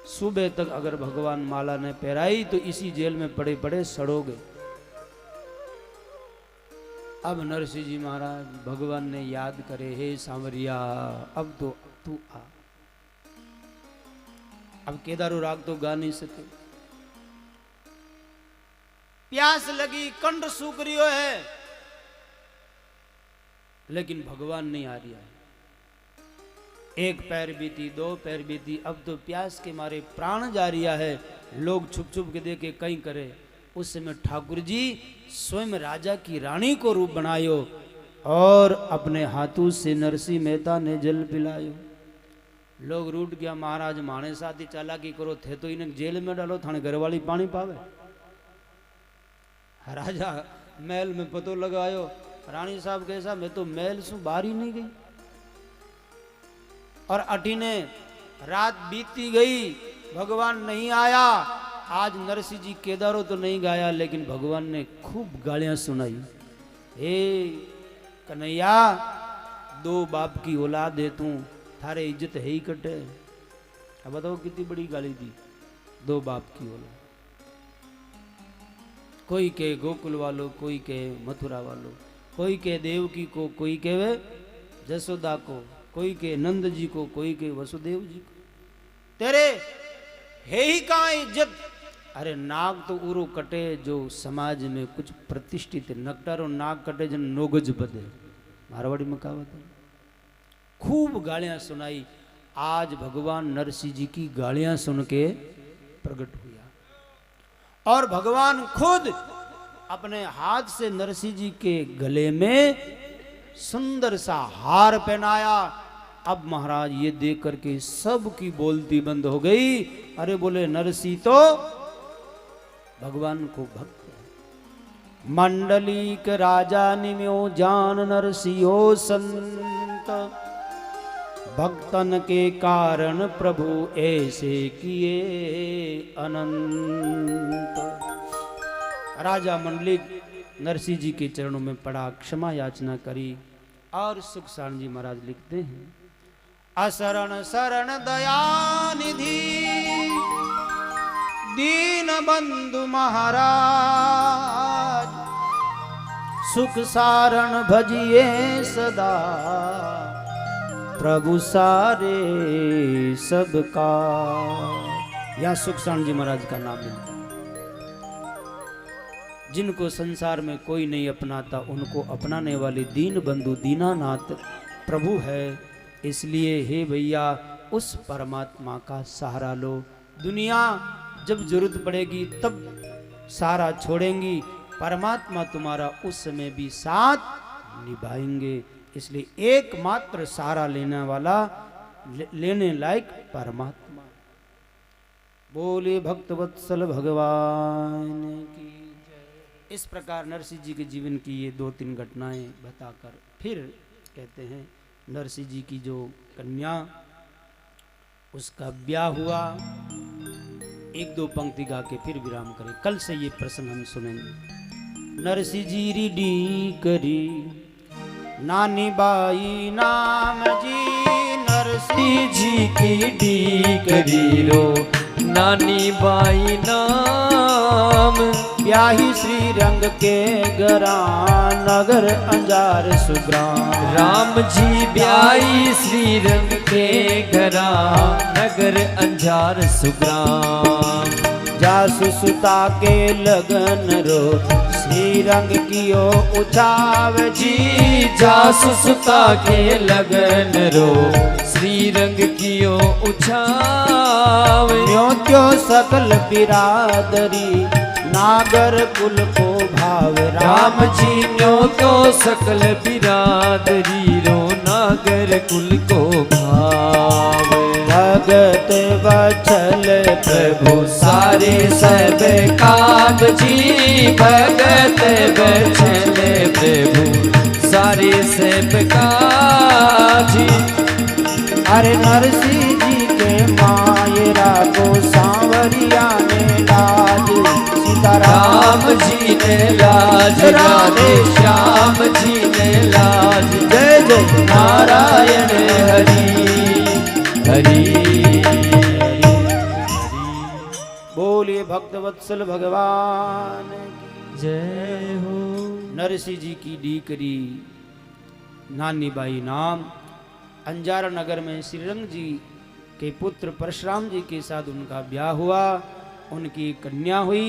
सुबह तक अगर भगवान माला ने पहराई तो इसी जेल में पड़े पड़े सड़ोगे। अब नरसिंह जी महाराज भगवान ने याद करे, हे सांवरिया अब तो तू आ। अब केदारू राग तो गा नहीं सके, प्यास लगी, कंठ सूख रियो है, लेकिन भगवान नहीं आ रहा है। एक पैर बीती, दो पैर बीती, अब तो प्यास के मारे प्राण जा रिया है। लोग छुप छुप के देखे कहीं करे। उस समय ठाकुर जी स्वयं राजा की रानी को रूप बनायो और अपने हाथों से नरसिंह मेहता ने जल पिलायो। लोग रूठ गया, महाराज माने साथी चालाकी करो थे तो इन्हें जेल में डालो, थाने घरवाली पानी पावे। राजा महल में पतो लगायो, रानी साहब कैसा, मैं तो महल से बाहर ही नहीं गई। और अटीने रात बीती गई, भगवान नहीं आया। आज नरसिंह जी केदारो तो नहीं गाया लेकिन भगवान ने खूब गालियां सुनाई। हे कन्हैया, दो बाप की औलाद है तू, थारे इज्जत है ही कटे। अब बताओ कितनी बड़ी गाली दी, दो बाप की औलाद। कोई के गोकुल वालों, कोई के मथुरा वालों, कोई के देवकी को, कोई के वे जसोदा को, कोई के नंद जी को, कोई के वसुदेव जी को। तेरे है ही कहाँ इज्जत। अरे नाग तो उरो कटे जो समाज में कुछ प्रतिष्ठित, नकटारो नाग कटे जन नोगज बदे, मारवाड़ी में कहावत है। खूब गालियां सुनाई। आज भगवान नरसिंह जी की गालियां सुन के प्रकट हुआ और भगवान खुद अपने हाथ से नरसिंह जी के गले में सुंदर सा हार पहनाया। अब महाराज ये देख करके सबकी बोलती बंद हो गई। अरे बोले नरसिंह तो भगवान को भक्त है। मंडलिक राजा निम्यो जान नरसिंहो संत, भक्तन के कारण प्रभु ऐसे किए अनंत। राजा मंडलिक नरसिंह जी के चरणों में पड़ा, क्षमा याचना करी। और सुखसान जी महाराज लिखते हैं, असरण शरण दयानिधि दीन बंधु महाराज, सुख सारण भजिए सदा प्रभु सारे सबका। यह सुखसान जी महाराज का नाम है। जिनको संसार में कोई नहीं अपनाता उनको अपनाने वाले दीन बंधु दीनानाथ प्रभु है। इसलिए हे भैया उस परमात्मा का सहारा लो। दुनिया जब जरूरत पड़ेगी तब सहारा छोड़ेंगी, परमात्मा तुम्हारा उस समय भी साथ निभाएंगे। इसलिए एकमात्र सहारा लेने वाला, लेने लायक परमात्मा। बोले भक्तवत्सल भगवान की जय। इस प्रकार नरसिंह जी के जीवन की ये 2-3 घटनाएं बताकर फिर कहते हैं नरसिंह जी की जो कन्या, उसका ब्याह हुआ। 1-2 पंक्ति गा के फिर विराम करें। कल से ये प्रसंग हम सुनेंगे। नरसिंह जी रीडी करी नानी बाई नाम जी, नरसिंह जी की डी करी रो नानी बाई नाम, ब्याही श्री रंग के गरा नगर अंजार सुग्राम। राम जी ब्याई श्री रंग के घरा नगर अंजार सुग्राम। जा जासु सुता के लगन रो श्री रंग कियो उछाव जी। जासु सुता के लगन रो श्री रंग कियो उछावे। यो त्यो सकल बिरादरी नागर कुल को भाव। राम जी न्यो तो सकल बिरादरी रो नागर कुल को भाव। भगत वत्सल प्रभु सारे सब काज जी। भगत वत्सल प्रभु सारे सब काज। अरे नरसिंह जी के मायरा को सांवरिया ने लाज। राम जी ने लाज राधे श्याम जी ने लाज। जय जय नारायण हरि हरि। बोलिए भक्तवत्सल भगवान की जय हो। नरसिंह जी की डीकरी नानी बाई नाम अंजारा नगर में श्रीरंग जी के पुत्र परशुराम जी के साथ उनका ब्याह हुआ। उनकी कन्या हुई।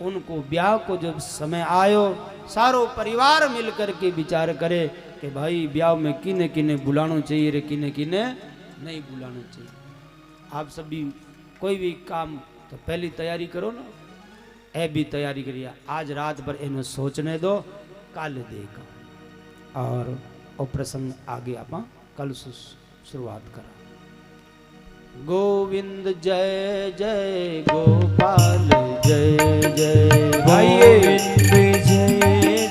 उनको ब्याह को जब समय आयो सारो परिवार मिलकर के विचार करे कि भाई ब्याह में किने किने बुलाना चाहिए रे किने किने नहीं बुलाना चाहिए। आप सभी कोई भी काम तो पहली तैयारी करो ना। ए भी तैयारी करिए। आज रात भर इन्हें सोचने दो कल देगा और वो प्रसंग आगे आप कल शुरुआत करा। गोविंद जय जय गोपाल जय जय। गोविंद जय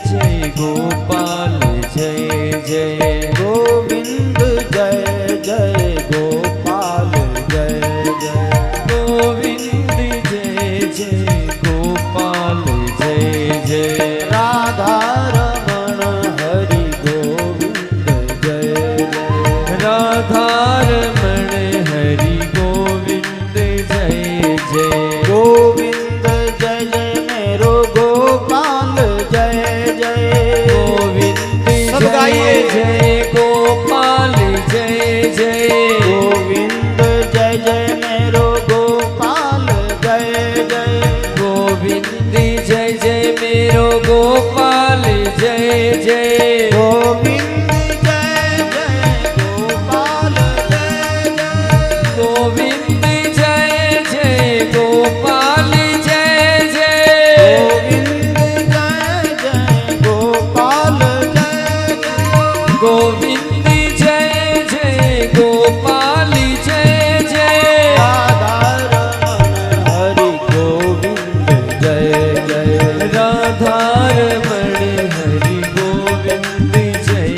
जय गोपाल जय जय। गोविंद जय जय गोपाल जय जय। गोविंद जय जय गोपाल जय जय। राधा रमण हरि गोविंद जय जय। राधा रमण हरि गोविंद जय जय। गोविंद जय जय मेरो गोपाल जय जय। गोविंद सब गाइए। जय गोपाल जय जय। गोविंद जय जय मेरो गोपाल जय जय। गोविंद जय जय मेरो गोपाल जय जय। गोविंद जय जय गोपाल जय जय। गोविंद जय जय गोपाल जय जय। गोविंद जय जय गोपाल जय जय। गोविंद जय जय गोपाल जय जय। राधा रमण हरि गोविंद जय जय। राधा रमण हरि गोविंद जय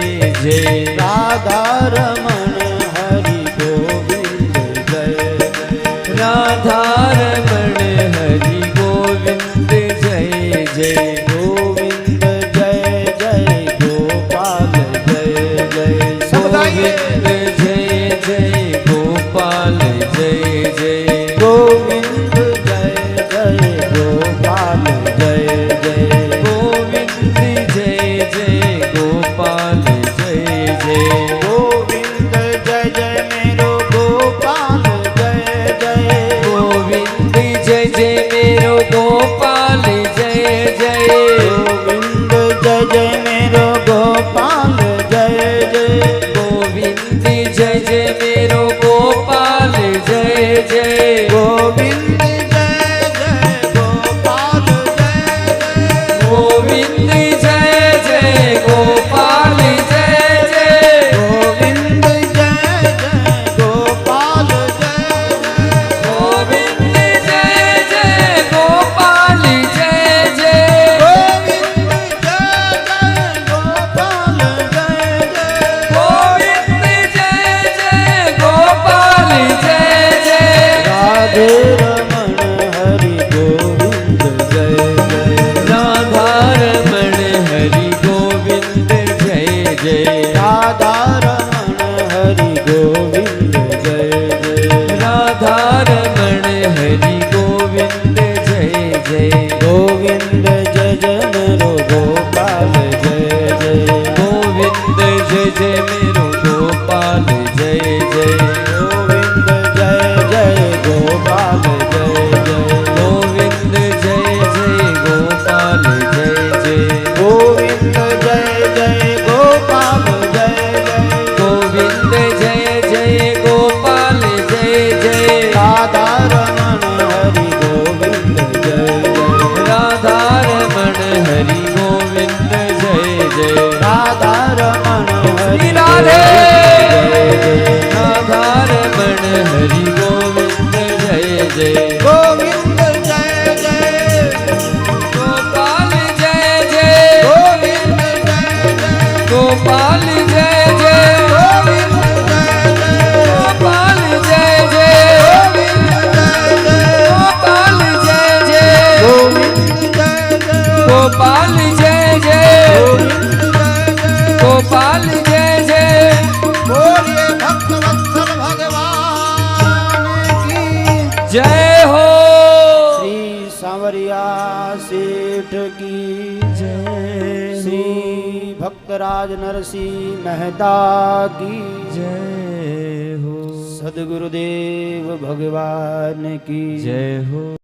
जय। राधा रमण हरि गोविंद जय जय। राधा रमण हरि गोविंद जय जय। गोविंद जय जय गोपाल जय जय। सब गाइए। गोविंद जय जय गोपाल जय जय। गोविंद जय जय गोपाल जय जय। गोविंद जय जय गोपाल जय जय। गोविंद जय जय मेरो गोपाल जय जय। गोविंद जय जय मेरो गोपाल जय जय। गोविंद जय जय मेरो गोपाल जय जय। गोविंद जय जय मेरो गोपाल जय जय। गोविंद जय जय गोपाल जय जय। गोविंद जय जय गोपाल जय जय। गोविंद जय जय गोपाल जय जय। गोविंद जय जय गोपाल जय जय। गोविंद जय जय गोपाल जय जय। गोविंद जय जय राज नरसिंह मेहता की जय हो, सदगुरुदेव भगवान की जय हो।